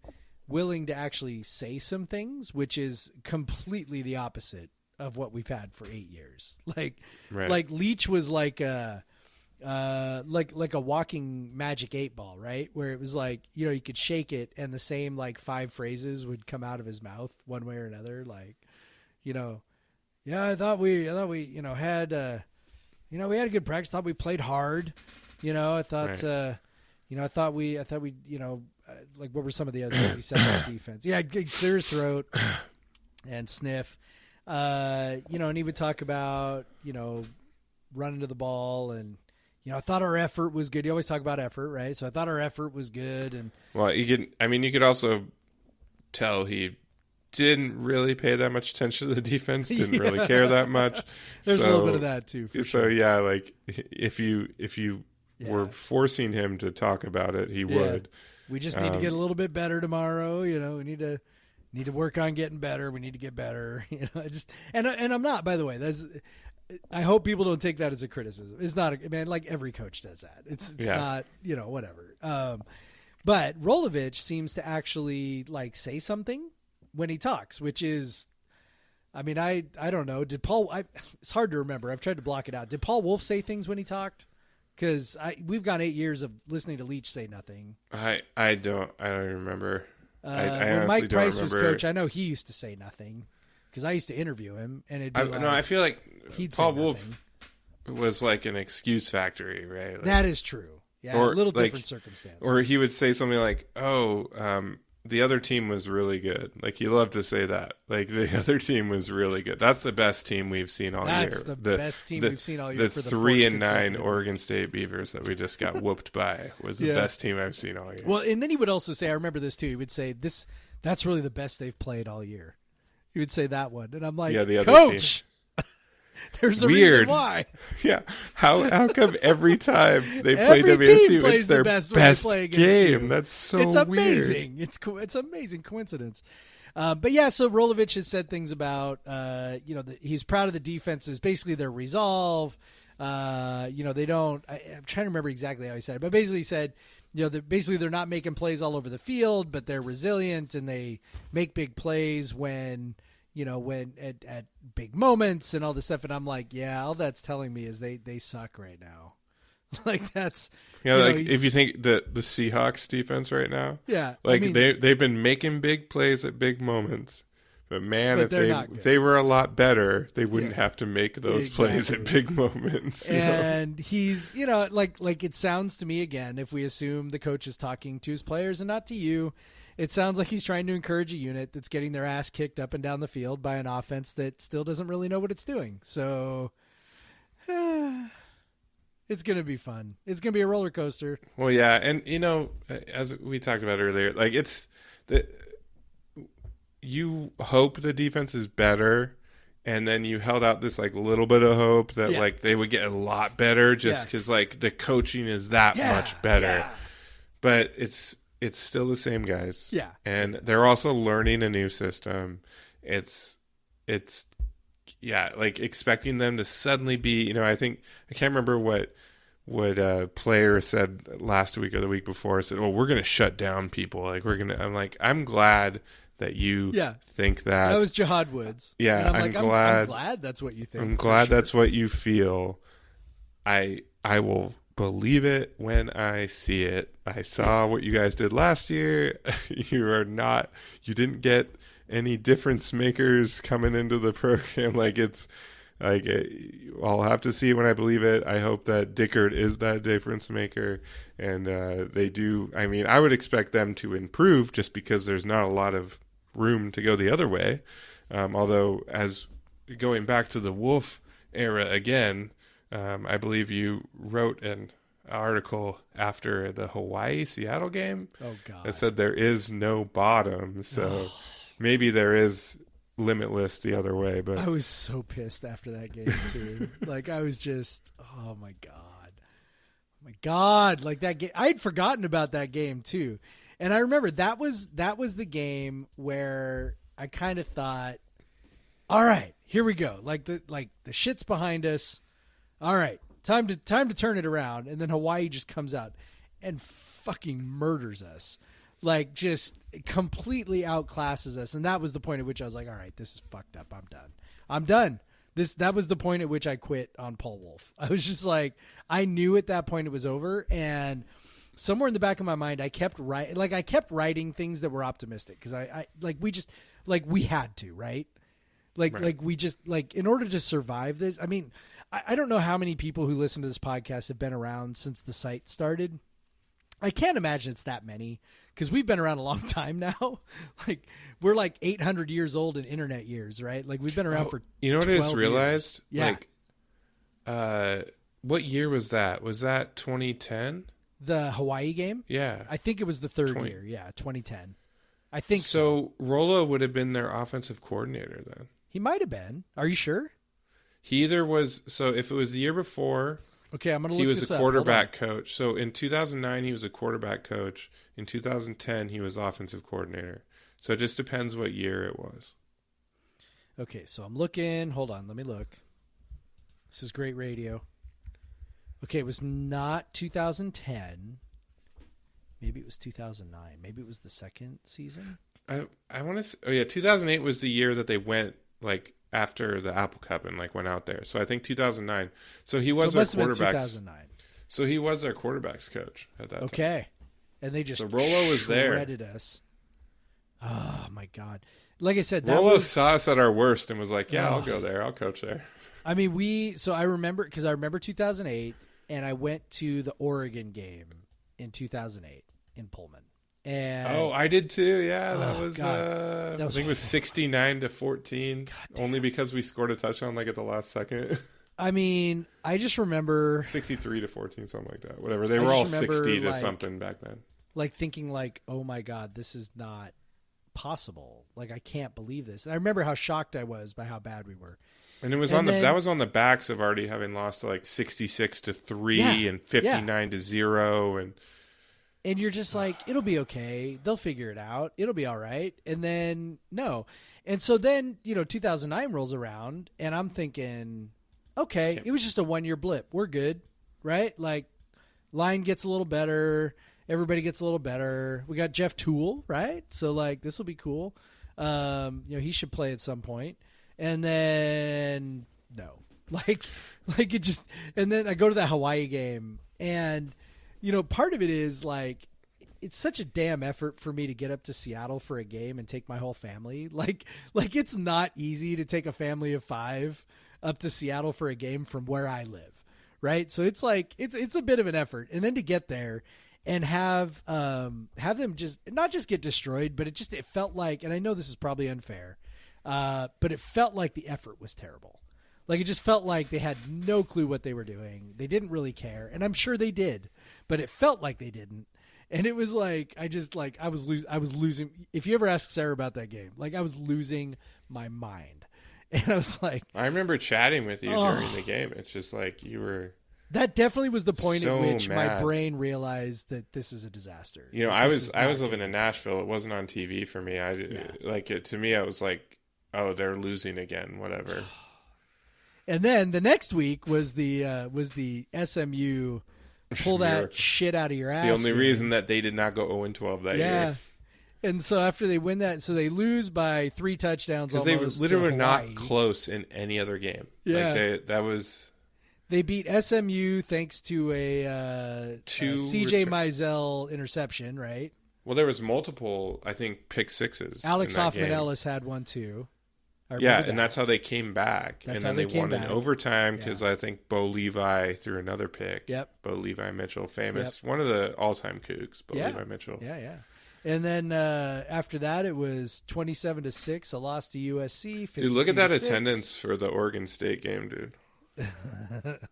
willing to actually say some things, which is completely the opposite of what we've had for 8 years. Like Leach was like a walking magic 8-ball, right? Where it was like, you could shake it and the same 5 phrases would come out of his mouth one way or another. Yeah, I thought we had we had a good practice. Thought we played hard. I thought I thought we what were some of the other things he said about defense? Yeah, clear his throat and sniff. And he would talk about running to the ball and I thought our effort was good. You always talk about effort, right? So I thought our effort was good. And you could also tell he didn't really pay that much attention to the defense, didn't really care that much. There's a little bit of that too. For sure. If you were forcing him to talk about it, he would. We just need to get a little bit better tomorrow. We need to work on getting better. We need to get better. And I'm not, by the way, I hope people don't take that as a criticism. It's not, like every coach does that. It's not, whatever. But Rolovich seems to actually say something when he talks, which is, I don't know. Did Paul? It's hard to remember. I've tried to block it out. Did Paul Wolf say things when he talked? Because we've gone 8 years of listening to Leach say nothing. I don't remember. I when Mike Price was remember. coach, I know he used to say nothing because I used to interview him, and it'd be I feel like Paul Wolf was like an excuse factory, right? That is true. Yeah, a little different circumstance. Or he would say something like, the other team was really good. He loved to say that. The other team was really good. That's the best team we've seen all year. That's the best team we've seen all year. The 3-9 Oregon State Beavers that we just got whooped by was the best team I've seen all year. Well, and then he would also say, I remember this too. He would say, "That's really the best they've played all year." He would say that one, and I'm like, the other Coach. There's a Weird. reason why. Yeah. How come every time they play Every WSU, team plays it's their the best when they play against game? you. That's so It's weird. amazing. It's amazing coincidence. But yeah, so Rolovich has said things about, he's proud of the defenses, basically their resolve. They don't, I'm trying to remember exactly how he said it, but basically he said, they're not making plays all over the field, but they're resilient and they make big plays when at big moments and all this stuff. And I'm like, yeah, all that's telling me is they suck right now. Like that's, if you think the Seahawks defense right now, they've been making big plays at big moments. But man, if they were a lot better, they wouldn't have to make those plays at big moments. And he's, like it sounds to me, again, if we assume the coach is talking to his players and not to you, it sounds like he's trying to encourage a unit that's getting their ass kicked up and down the field by an offense that still doesn't really know what it's doing. So it's going to be fun. It's going to be a roller coaster. Well, yeah. And, as we talked about earlier, like you hope the defense is better, and then you held out this like little bit of hope that like they would get a lot better just because like the coaching is that much better. Yeah. But it's still the same guys. Yeah. And they're also learning a new system. It's like expecting them to suddenly be, I think I can't remember what a player said last week or the week before. Said, "Well, we're going to shut down people. Like I'm glad that you think that." That was Jihad Woods. Yeah, and I'm glad that's what you think. I'm glad that's what you feel. I will believe it when I see it. I saw what you guys did last year. You didn't get any difference makers coming into the program. Like it's like I'll have to see when I believe it. I hope that Dickert is that difference maker, and they do. I mean, I would expect them to improve just because there's not a lot of room to go the other way. Although, as going back to the Wolf era again, I believe you wrote an article after the Hawaii-Seattle game that said there is no bottom. So maybe there is limitless the other way. But I was so pissed after that game too. Like I was just, oh my god, like that game. I had forgotten about that game too, and I remember that was the game where I kind of thought, all right, here we go. Like the shit's behind us. All right, time to turn it around. And then Hawaii just comes out and fucking murders us. Like just completely outclasses us. And that was the point at which I was like, all right, this is fucked up. I'm done. That was the point at which I quit on Paul Wolf. I was just like, I knew at that point it was over. And somewhere in the back of my mind, I kept writing things that were optimistic. Cause we had to, right? Like we just like, in order to survive this, I mean, I don't know how many people who listen to this podcast have been around since the site started. I can't imagine it's that many because we've been around a long time now. Like we're like 800 years old in internet years, right? Like we've been around for 12 what I just realized? Years. Yeah. What year was that? Was that 2010? The Hawaii game? Yeah. I think it was the third year. Yeah, 2010. I think so. Rollo would have been their offensive coordinator then. He might have been. Are you sure? He either was. So if it was the year before, okay, I'm gonna look he was this a up. quarterback coach. So in 2009, he was a quarterback coach. In 2010, he was offensive coordinator. So it just depends what year it was. Okay, so I'm looking. Hold on, let me look. This is great radio. Okay, it was not 2010. Maybe it was 2009. Maybe it was the second season. I want to. Oh yeah, 2008 was the year that they went like after the Apple Cup and like went out there. So I think 2009. So he was their quarterbacks. 2009. So he was their quarterbacks coach at that time. Okay, and they just Rollo was there. Shredded us. Oh my god! Like I said, Rollo saw us at our worst and was like, "Yeah, I'll go there. I'll coach there." I mean, I remember 2008, and I went to the Oregon game in 2008 in Pullman. And I did too. Yeah, that was I think it was 69-14, only because we scored a touchdown like at the last second. I mean, I just remember 63-14, something like that. Whatever. They were all 60 to something back then. Like thinking like, "Oh my god, this is not possible. Like I can't believe this." And I remember how shocked I was by how bad we were. And it was that was on the backs of already having lost to like 66-3 and 59-0 and you're just like, it'll be okay. They'll figure it out. It'll be all right. And then no. And so then, 2009 rolls around and I'm thinking, okay, it was just a 1-year blip. We're good, right? Like line gets a little better. Everybody gets a little better. We got Jeff Toole, right? So like this will be cool. He should play at some point. And then no, like it just, and then I go to the Hawaii game and, part of it is like, it's such a damn effort for me to get up to Seattle for a game and take my whole family. Like it's not easy to take a family of 5 up to Seattle for a game from where I live. Right. So it's like, it's a bit of an effort. And then to get there and have them just not just get destroyed, but it felt like, and I know this is probably unfair, but it felt like the effort was terrible. Like it just felt like they had no clue what they were doing. They didn't really care. And I'm sure they did, but it felt like they didn't. And it was like, I was losing. If you ever ask Sarah about that game, like I was losing my mind. And I was like, I remember chatting with you during the game. It's just like you were. That definitely was the point so at which mad. my brain realized that this is a disaster. I was living in Nashville. It wasn't on TV for me. To me, I was like, oh, they're losing again, whatever. And then the next week was the SMU pull that shit out of your ass. The only reason that they did not go 0-12 that year. And so after they win that, so they lose by 3 touchdowns almost. Because they literally were Hawaii. not close in any other game. Yeah. They beat SMU thanks to a CJ Mizell interception, right? Well, there was multiple, I think, pick sixes. Alex in that Hoffman game. Ellis had one too. And that's how they came back. That's and then they won in overtime because Yeah. I think Bo Levi threw another pick. Yep. Bo Levi Mitchell, famous. One of the all-time Cougs, Bo Levi Mitchell. Yeah. And then after that, it was 27-6, a loss to USC. Dude, look at that attendance for the Oregon State game, dude.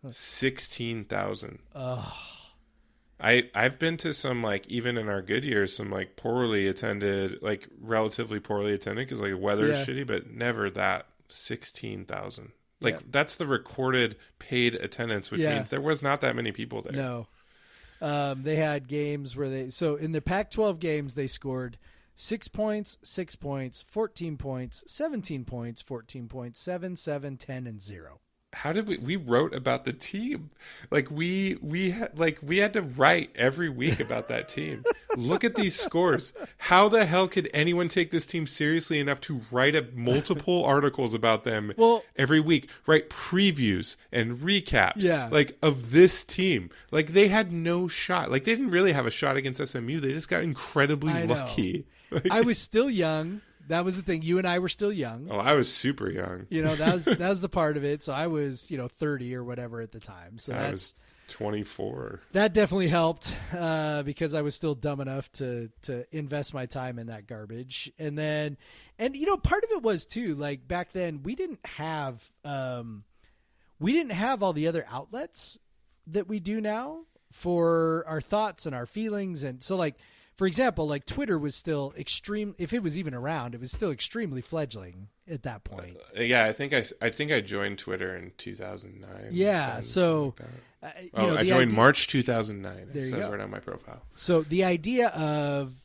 16,000. Oh. I've been to some, like, even in our good years, some, like, poorly attended, like, relatively poorly attended because, like, the weather is shitty, but never that 16,000. Like, that's the recorded paid attendance, which means there was not that many people there. No. They had games where so in the Pac-12 games, they scored 6 points, 6 points, 14 points, 17 points, 14 points, 7, 7, 10, and 0. How did we wrote about the team? Like we had to write every week about that team. Look at these scores. How the hell could anyone take this team seriously enough to write multiple articles about them every week? Write previews and recaps like of this team. Like they had no shot. Like they didn't really have a shot against SMU. They just got incredibly lucky. Like, I was still young. That was the thing. You and I were still young. Oh, I was super young. That was the part of it. So I was, 30 or whatever at the time. So I was 24. That definitely helped because I was still dumb enough to invest my time in that garbage. And part of it was too, like back then we didn't have all the other outlets that we do now for our thoughts and our feelings. And so like, for example, like Twitter was still if it was even around, it was still extremely fledgling at that point. I think I joined Twitter in 2009. Yeah, so like I joined March 2009. It says right on my profile. So the idea of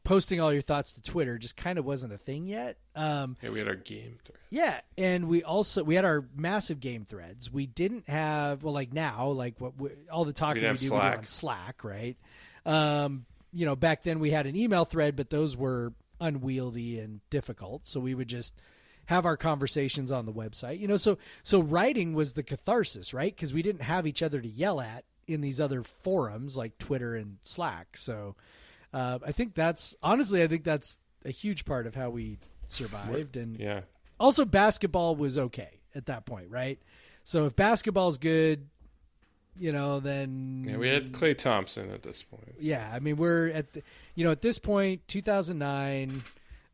posting all your thoughts to Twitter just kind of wasn't a thing yet. We had our game thread. Yeah, and we had our massive game threads. We didn't have all the talking we do on Slack, right? Back then we had an email thread, but those were unwieldy and difficult. So we would just have our conversations on the website, so writing was the catharsis, right? Because we didn't have each other to yell at in these other forums like Twitter and Slack. So I think that's a huge part of how we survived. And also basketball was okay at that point, right? So if basketball's good, then we had Klay Thompson at this point. Yeah, I mean we're at at this point, 2009.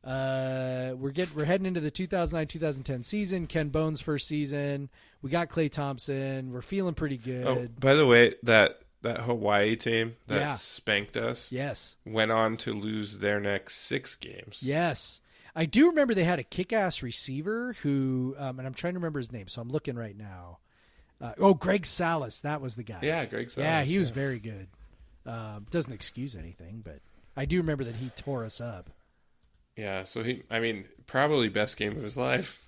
We're heading into the 2009-2010 season. Ken Bone's first season. We got Klay Thompson. We're feeling pretty good. Oh, by the way, that Hawaii team that spanked us, yes, went on to lose their next 6 games. Yes. I do remember they had a kick-ass receiver who, and I'm trying to remember his name, so I'm looking right now. Greg Salas, that was the guy. Yeah, Greg Salas. Yeah, he was very good. Doesn't excuse anything, but I do remember that he tore us up. Yeah, so probably best game of his life.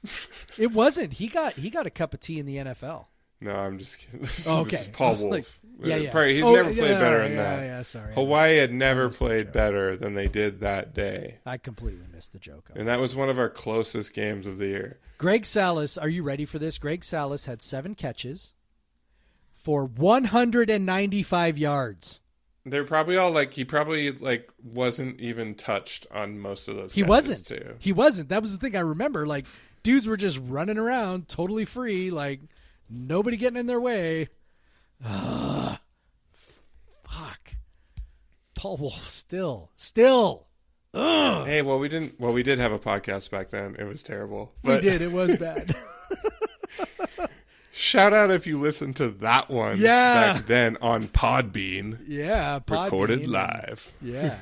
It wasn't. He got a cup of tea in the NFL. No, I'm just kidding. This okay. is Paul Wolf. Like, yeah. He's never played better than that. Yeah, sorry. Hawaii had never played better than they did that day. I completely missed the joke. And that was one of our closest games of the year. Greg Salas, are you ready for this? Greg Salas had 7 catches for 195 yards. They're probably all he probably wasn't even touched on most of those. He catches wasn't. Too. He wasn't. That was the thing I remember. Dudes were just running around totally free, nobody getting in their way. Fuck. Paul Wolf still. Ugh. Hey, we did have a podcast back then. It was terrible. We did. It was bad. Shout out if you listened to that one back then on Podbean. Yeah, Podbean. Recorded live. Yeah.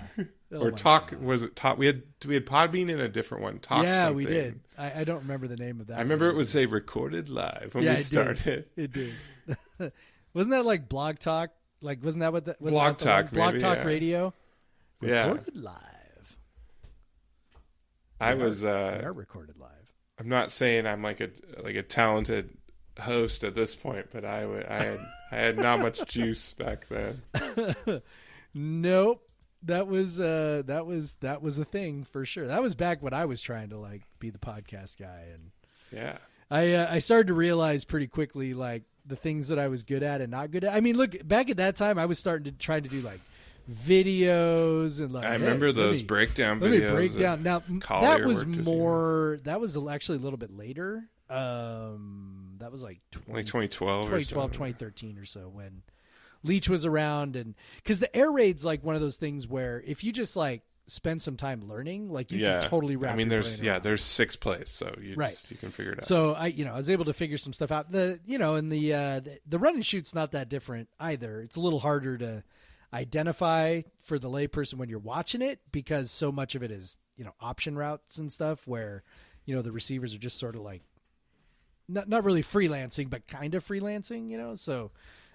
Or Talk, was it Talk? We had Podbean in a different one. Talk yeah, something. we did. I don't remember the name of that. I remember it would say recorded live when we started. It did. Wasn't that like Blog Talk? Wasn't that what that was? Blog Talk, Blog maybe, Talk Radio? Recorded Yeah. live. We are recorded live. I'm not saying I'm like a talented host at this point, but I had not much juice back then. Nope. That was a thing for sure. That was back when I was trying to be the podcast guy, and yeah, I started to realize pretty quickly the things that I was good at and not good at. I mean, look, back at that time I was starting to try to do videos and I remember those breakdown videos. Let me break down. Now Collier that was actually a little bit later. That was 2012 2013 or so when Leach was around, and because the air raid's one of those things where if you just spend some time learning, you can totally wrap. There's 6 plays, so you can figure it out. So I was able to figure some stuff out. The run and shoot's not that different either. It's a little harder to identify for the layperson when you're watching it because so much of it is option routes and stuff where the receivers are just sort of not really freelancing but kind of freelancing, so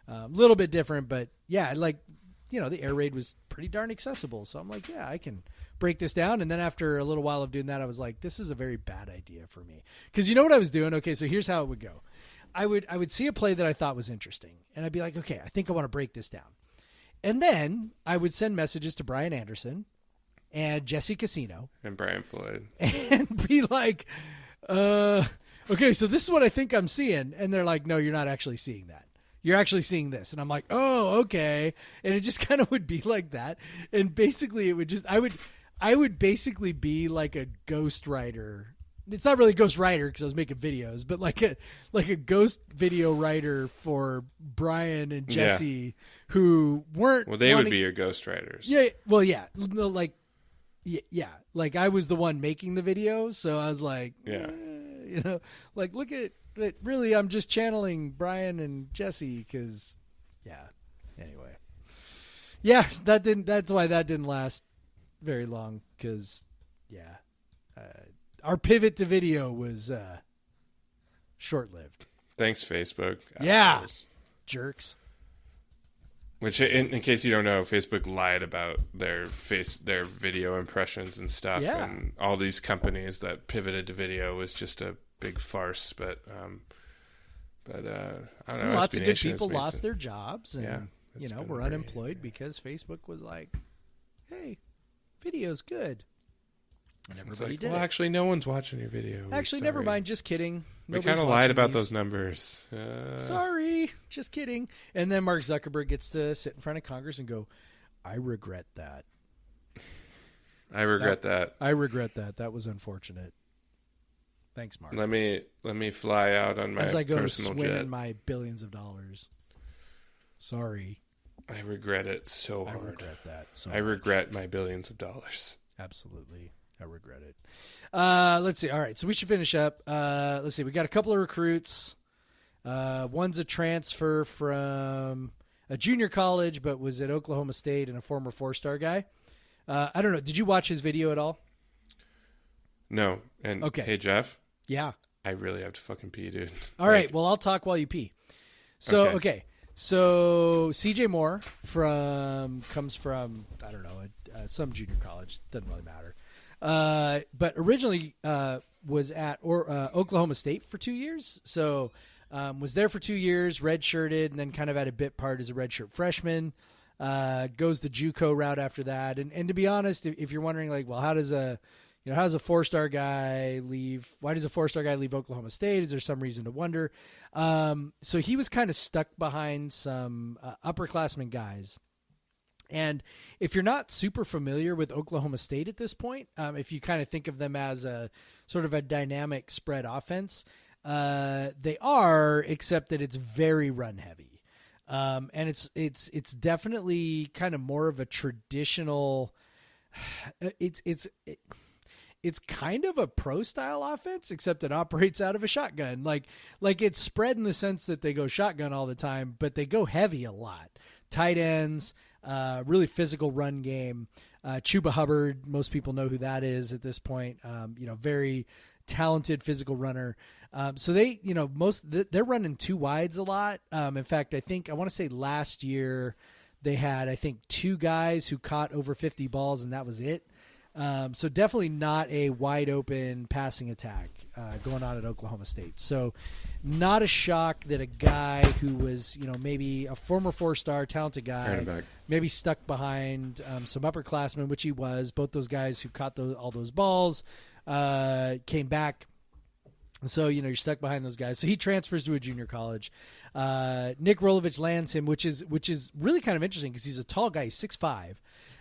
a little bit different. But yeah, the air raid was pretty darn accessible, so I'm I can break this down. And then after a little while of doing that, I was this is a very bad idea for me, because you know what I was doing? Okay, so here's how it would go. I would see a play that I thought was interesting, and I'd be okay, I think I want to break this down. And then I would send messages to Brian Anderson and Jesse Casino and Brian Floyd and be okay, so this is what I think I'm seeing. And they're no, you're not actually seeing that. You're actually seeing this. And I'm oh, okay. And it just kind of would be like that. And basically it would just, I would basically be like a ghostwriter. It's not really a ghost writer because I was making videos, but like a ghost video writer for Brian and Jesse who weren't. Well, they would be your ghost writers. Yeah. Well, yeah. Yeah. I was the one making the video. So I was look at it. Really, I'm just channeling Brian and Jesse because, anyway. Yeah, that's why that didn't last very long because, our pivot to video was short-lived. Thanks, Facebook. Yeah, jerks. Which, in case you don't know, Facebook lied about their video impressions and stuff, and all these companies that pivoted to video was just a big farce. But I don't know. Lots SB of good Nation people lost their jobs, and were unemployed because Facebook was "Hey, video's good." And everybody did. Well, actually, no one's watching your video. Actually, never mind. Just kidding. We kind of lied about those numbers. Sorry. Just kidding. And then Mark Zuckerberg gets to sit in front of Congress and go, I regret that. I regret that. I regret that. That was unfortunate. Thanks, Mark. Let me fly out on my as I go personal swim jet. in my billions of dollars. Sorry. I regret it so hard. I regret that so I regret my billions of dollars. Absolutely. I regret it. Let's see. All right, so we should finish up. Let's see. We got a couple of recruits. One's a transfer from a junior college, but was at Oklahoma State and a former 4-star guy. I don't know. Did you watch his video at all? No. And Okay. hey, Jeff, Yeah. I really have to fucking pee, dude. All right. Well, I'll talk while you pee. So, okay. So CJ Moore comes from, I don't know, some junior college. Doesn't really matter. But originally was at Oklahoma State for 2 years. So was there for 2 years, redshirted, and then kind of had a bit part as a redshirt freshman. Goes the JUCO route after that. And to be honest, if you're wondering, like, well, how does a 4-star guy leave? Why does a 4-star guy leave Oklahoma State? Is there some reason to wonder? So he was kind of stuck behind some upperclassmen guys. And if you're not super familiar with Oklahoma State at this point, if you kind of think of them as a sort of a dynamic spread offense, they are, except that it's very run heavy. And it's definitely kind of more of a traditional. It's kind of a pro style offense, except it operates out of a shotgun. Like it's spread in the sense that they go shotgun all the time, but they go heavy a lot. Tight ends, really physical run game. Chuba Hubbard, most people know who that is at this point. Very talented physical runner. So they, they're running 2 wides a lot. In fact, I want to say last year they had, 2 guys who caught over 50 balls, and that was it. So definitely not a wide open passing attack going on at Oklahoma State. So not a shock that a guy who was, maybe a former 4-star talented guy, maybe stuck behind some upperclassmen, which he was. Both those guys who caught all those balls came back. So, you're stuck behind those guys. So he transfers to a junior college. Nick Rolovich lands him, which is really kind of interesting because he's a tall guy. He's 6'5".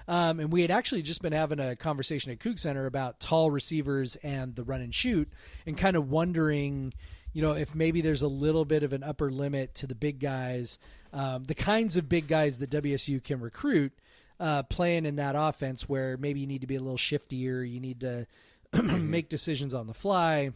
And we had actually just been having a conversation at CougCenter about tall receivers and the run and shoot, and kind of wondering, if maybe there's a little bit of an upper limit to the big guys, the kinds of big guys that WSU can recruit, playing in that offense where maybe you need to be a little shiftier, you need to make decisions on the fly,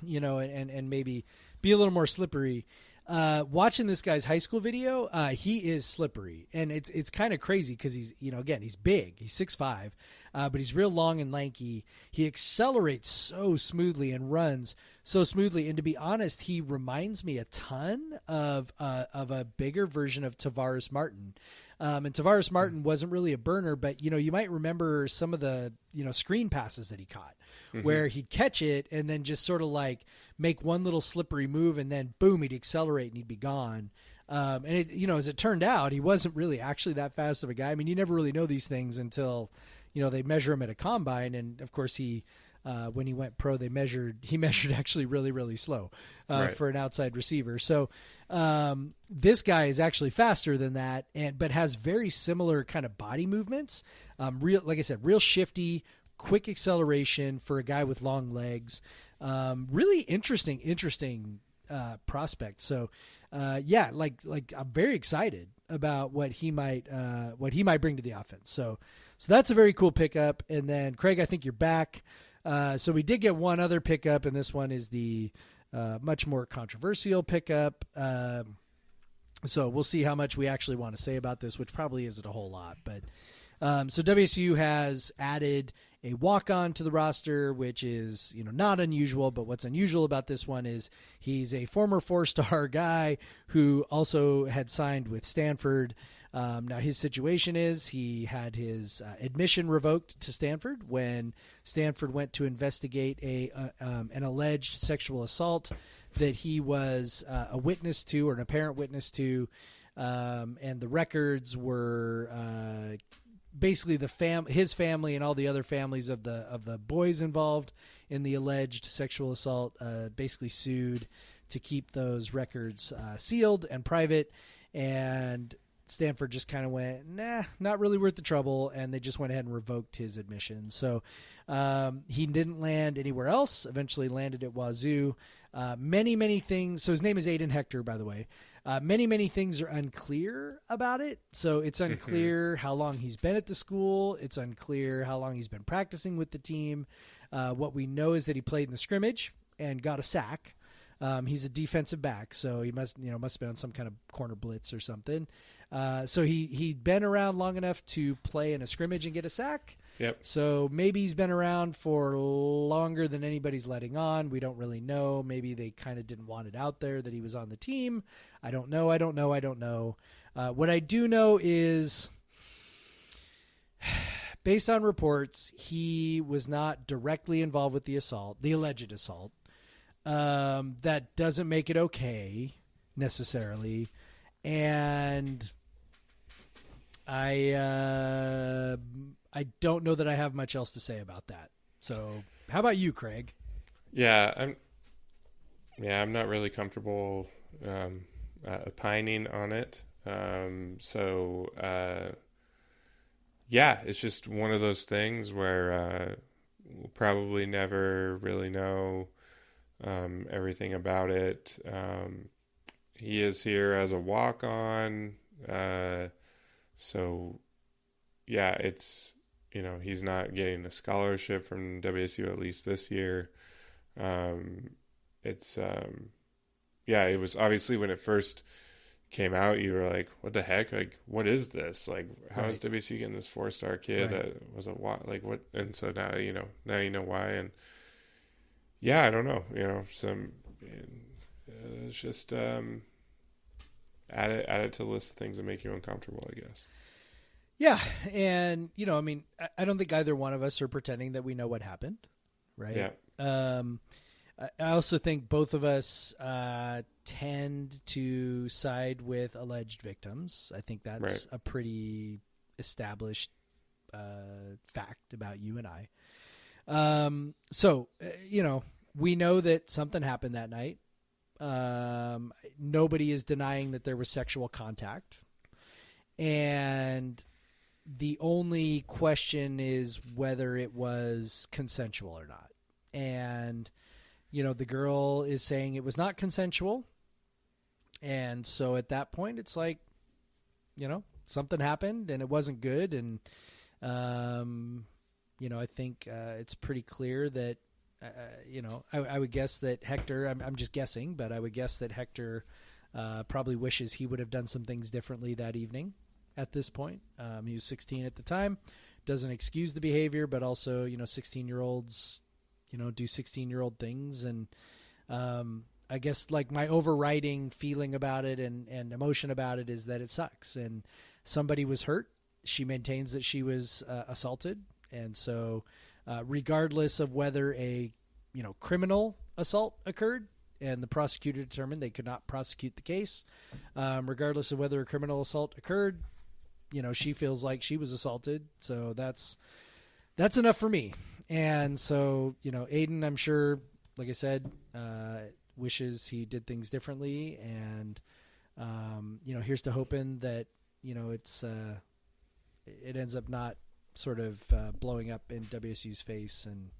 and maybe be a little more slippery. Watching this guy's high school video, he is slippery, and it's kind of crazy because he's, again, he's big, he's 6'5", but he's real long and lanky. He accelerates so smoothly and runs so smoothly. And to be honest, he reminds me a ton of a bigger version of Tavares Martin. And Tavares Martin wasn't really a burner, but you might remember some of the, screen passes that he caught, where he'd catch it and then just sort of like make one little slippery move, and then boom, he'd accelerate and he'd be gone. And it, as it turned out, he wasn't really actually that fast of a guy. I mean, you never really know these things until, they measure him at a combine. And of course when he went pro, he measured actually really, really slow, for an outside receiver. So, this guy is actually faster than that, but has very similar kind of body movements. Like I said, real shifty, quick acceleration for a guy with long legs. Really interesting prospect. So, like I'm very excited about what he might bring to the offense. So that's a very cool pickup. And then Craig, I think you're back. So we did get one other pickup, and this one is the much more controversial pickup. So we'll see how much we actually want to say about this, which probably isn't a whole lot. But so WSU has added a walk-on to the roster, which is not unusual. But what's unusual about this one is he's a former 4-star guy who also had signed with Stanford. Now his situation is he had his admission revoked to Stanford when Stanford went to investigate an alleged sexual assault that he was a witness to, or an apparent witness to, and the records were basically his family and all the other families of the boys involved in the alleged sexual assault basically sued to keep those records sealed and private, and Stanford just kind of went, nah, not really worth the trouble, and they just went ahead and revoked his admission. So he didn't land anywhere else, eventually landed at Wazoo. Many things. So his name is Aiden Hector, by the way. Many things are unclear about it. So it's unclear how long he's been at the school. It's unclear how long he's been practicing with the team. What we know is that he played in the scrimmage and got a sack. He's a defensive back, so he must have been on some kind of corner blitz or something. So he'd been around long enough to play in a scrimmage and get a sack. Yep. So maybe he's been around for longer than anybody's letting on. We don't really know. Maybe they kind of didn't want it out there that he was on the team. I don't know. What I do know is, based on reports, he was not directly involved with the assault, the alleged assault. That doesn't make it okay necessarily. And I don't know that I have much else to say about that. So how about you, Craig? Yeah, I'm not really comfortable opining on it. Yeah, it's just one of those things where we'll probably never really know everything about it. He is here as a walk-on, so yeah, it's, he's not getting a scholarship from WSU at least this year. It was obviously when it first came out, you were like, what the heck? Like, what is this? Like, how is WSU getting this 4-star kid that was what? And so now, now you know why. And yeah, I don't know, it's just, add it to the list of things that make you uncomfortable, I guess. Yeah. And, I don't think either one of us are pretending that we know what happened. Right. Yeah. I also think both of us tend to side with alleged victims. I think that's a pretty established fact about you and I. So, we know that something happened that night. Nobody is denying that there was sexual contact. And the only question is whether it was consensual or not. And the girl is saying it was not consensual. And so at that point, it's like, something happened and it wasn't good. And, I think it's pretty clear that, I would guess that Hector, I'm just guessing, but I would guess that Hector probably wishes he would have done some things differently that evening at this point. He was 16 at the time. Doesn't excuse the behavior, but also, 16-year-olds do 16-year-old things. And I guess like my overriding feeling about it and emotion about it is that it sucks. And somebody was hurt. She maintains that she was assaulted. And so regardless of whether a criminal assault occurred and the prosecutor determined they could not prosecute the case, regardless of whether a criminal assault occurred, she feels like she was assaulted. So that's enough for me. And so, Aiden, I'm sure, like I said, wishes he did things differently. And, here's to hoping that, it ends up not sort of blowing up in WSU's face. And,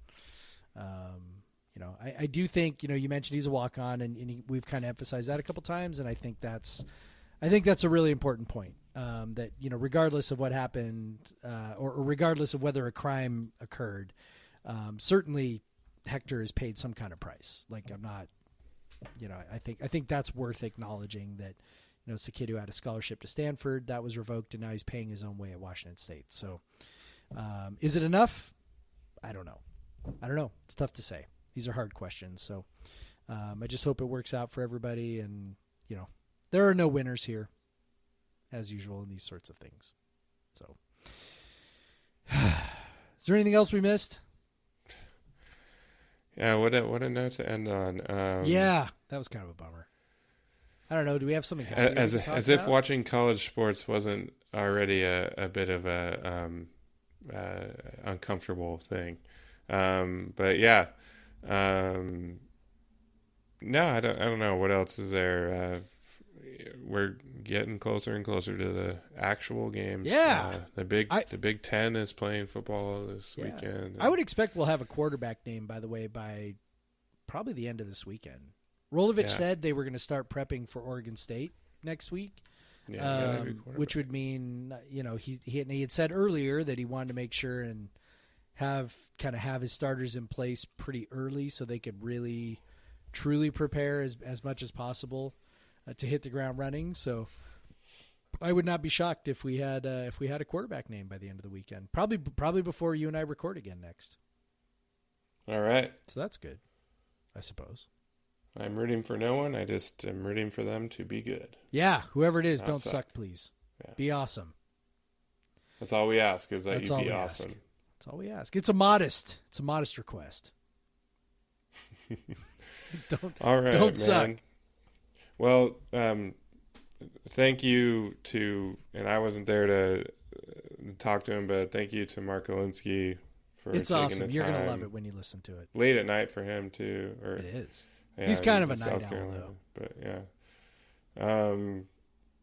I do think, you mentioned he's a walk-on and we've kind of emphasized that a couple times. And I think that's a really important point, that, regardless of what happened or regardless of whether a crime occurred, certainly Hector is paid some kind of price. Like I'm not, I think that's worth acknowledging that, it's a kid who had a scholarship to Stanford that was revoked and now he's paying his own way at Washington State. So is it enough? I don't know. It's tough to say. These are hard questions. So I just hope it works out for everybody. And, there are no winners here as usual in these sorts of things. So is there anything else we missed? Yeah, what a note to end on. Yeah, that was kind of a bummer. I don't know. Do we have something as if watching college sports wasn't already a bit of a uncomfortable thing? But yeah, no, I don't know what else is there. We're getting closer and closer to the actual games. Yeah, the Big Ten is playing football this weekend. I would expect we'll have a quarterback name, by the way, by probably the end of this weekend. Rolovich said they were going to start prepping for Oregon State next week, which would mean, he had said earlier that he wanted to make sure and have his starters in place pretty early so they could really, truly prepare as much as possible to hit the ground running. So I would not be shocked if we had a quarterback name by the end of the weekend. Probably before you and I record again next. All right. So that's good, I suppose. I'm rooting for no one. I just am rooting for them to be good. Yeah, whoever it is, Not don't suck, please. Yeah. Be awesome. That's all we ask, is that That's you all be we awesome. ask. That's all we ask. It's a modest request. All right, don't man. suck. Well, thank you to, and I wasn't there to talk to him, but thank you to Mark Hilinski for It's taking awesome. the You're going to time. love it when you listen to it. Late at night for him too. Or, It is. yeah, He's kind of a in night South owl, Carolina, though. But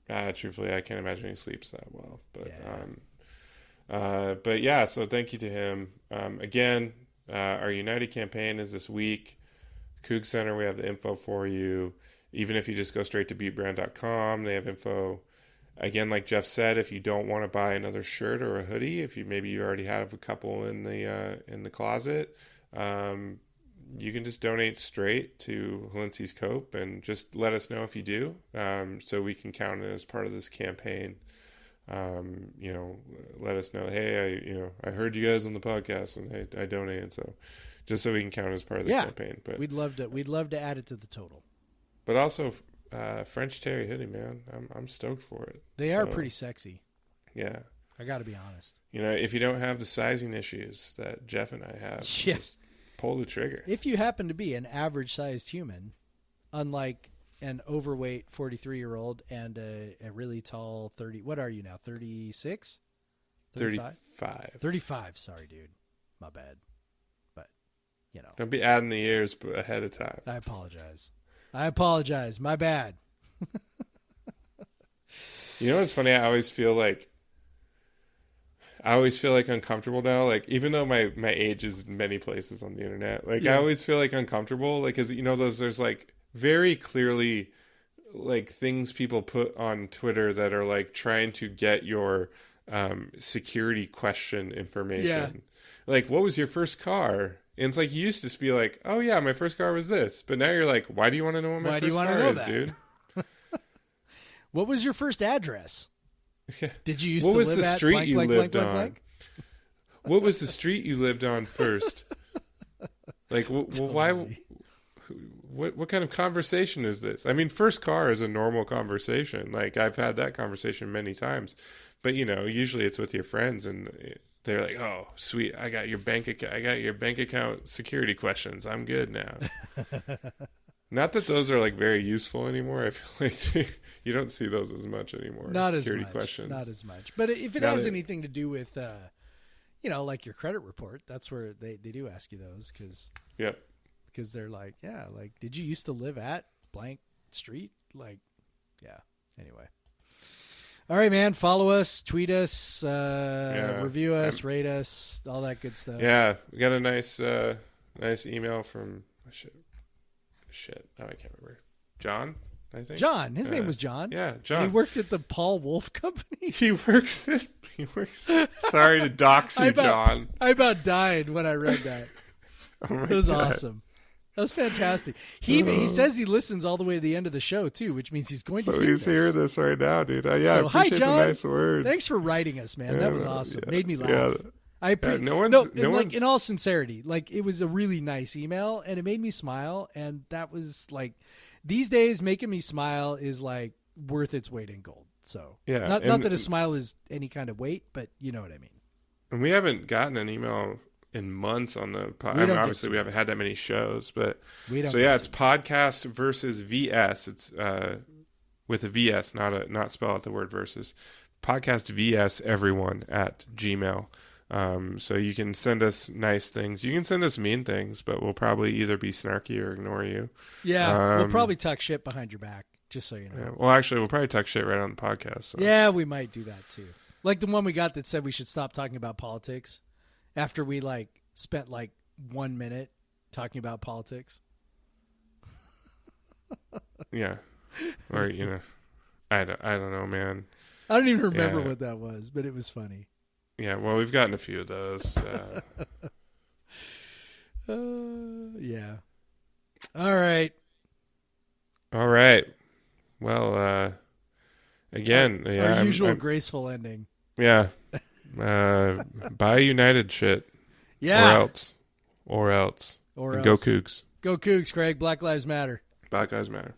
yeah. Truthfully, I can't imagine he sleeps that well. But yeah, so thank you to him. Again, our United campaign is this week. CougCenter, we have the info for you. Even if you just go straight to beatbrand.com, they have info. Again, like Jeff said, if you don't want to buy another shirt or a hoodie, if you already have a couple in the closet, you can just donate straight to Hilinski's Cope, and just let us know if you do, so we can count it as part of this campaign. Let us know, hey, I heard you guys on the podcast and I donated, so just so we can count it as part of the campaign. But we'd love to add it to the total. But also, French Terry hoodie, man, I'm stoked for it. They are pretty sexy. Yeah, I got to be honest. If you don't have the sizing issues that Jeff and I have, just pull the trigger. If you happen to be an average-sized human, unlike an overweight 43-year-old and a really tall 30, what are you now, 36? 35. 35, sorry, dude. My bad. But, Don't be adding the years ahead of time. I apologize. My bad. What's funny? I always feel like uncomfortable now. Like, even though my age is in many places on the internet, I always feel like uncomfortable. Like, cause there's like very clearly like things people put on Twitter that are like trying to get your security question information. Yeah. Like, what was your first car? And it's like, you used to be like, oh yeah, my first car was this. But now you're like, why do you want to know what my first car is, dude? What was your first address? Yeah. Did you used what to was live the at street blank, you blank, lived blank, on? blank? What was the street you lived on first? Like, why? What kind of conversation is this? I mean, first car is a normal conversation. Like, I've had that conversation many times, but usually it's with your friends, and they're like, "Oh, sweet, I got your bank account security questions. I'm good now." Not that those are like very useful anymore. I feel like you don't see those as much anymore. Not security as much. questions. Not as much. But if it has anything to do with, like your credit report, that's where they do ask you those because they're like, did you used to live at blank street? Like, yeah. Anyway. All right, man. Follow us, tweet us, review us, rate us, all that good stuff. Yeah, we got a nice email from shit. Oh, I can't remember. John, I think. John. His name was John. Yeah, John. And he worked at the Paul Wolf Company. He works. Sorry to dox you, John. I about died when I read that. Oh, it was God. awesome. That was fantastic. He says he listens all the way to the end of the show too, which means he's going to hear he's hearing this right now, dude. So, I appreciate hi, John. the nice words. Thanks for writing us, man. That was awesome. Yeah, Made me laugh. Yeah. In all sincerity, like, it was a really nice email and it made me smile, and that was like, these days making me smile is like worth its weight in gold. So not that a smile is any kind of weight, but you know what I mean. And we haven't gotten an email in months on the podcast. Obviously we haven't had that many shows, but it's podcast versus VS. It's with a VS, not spell out the word versus. Podcast VS everyone at Gmail. So you can send us nice things. You can send us mean things, but we'll probably either be snarky or ignore you. Yeah, we'll probably talk shit behind your back, just so you know. Yeah, well, actually, we'll probably talk shit right on the podcast. So. Yeah, we might do that too. Like the one we got that said we should stop talking about politics after we spent 1 minute talking about politics. Yeah, or I don't know, man. I don't even remember what that was, but it was funny. Yeah, well, we've gotten a few of those. Yeah. All right. All right. Well, Again, yeah, our usual graceful ending. Yeah. Buy United shit. Yeah. Or else. Or and else. go Cougs. Go Cougs, Craig. Black Lives Matter. Black Lives Matter.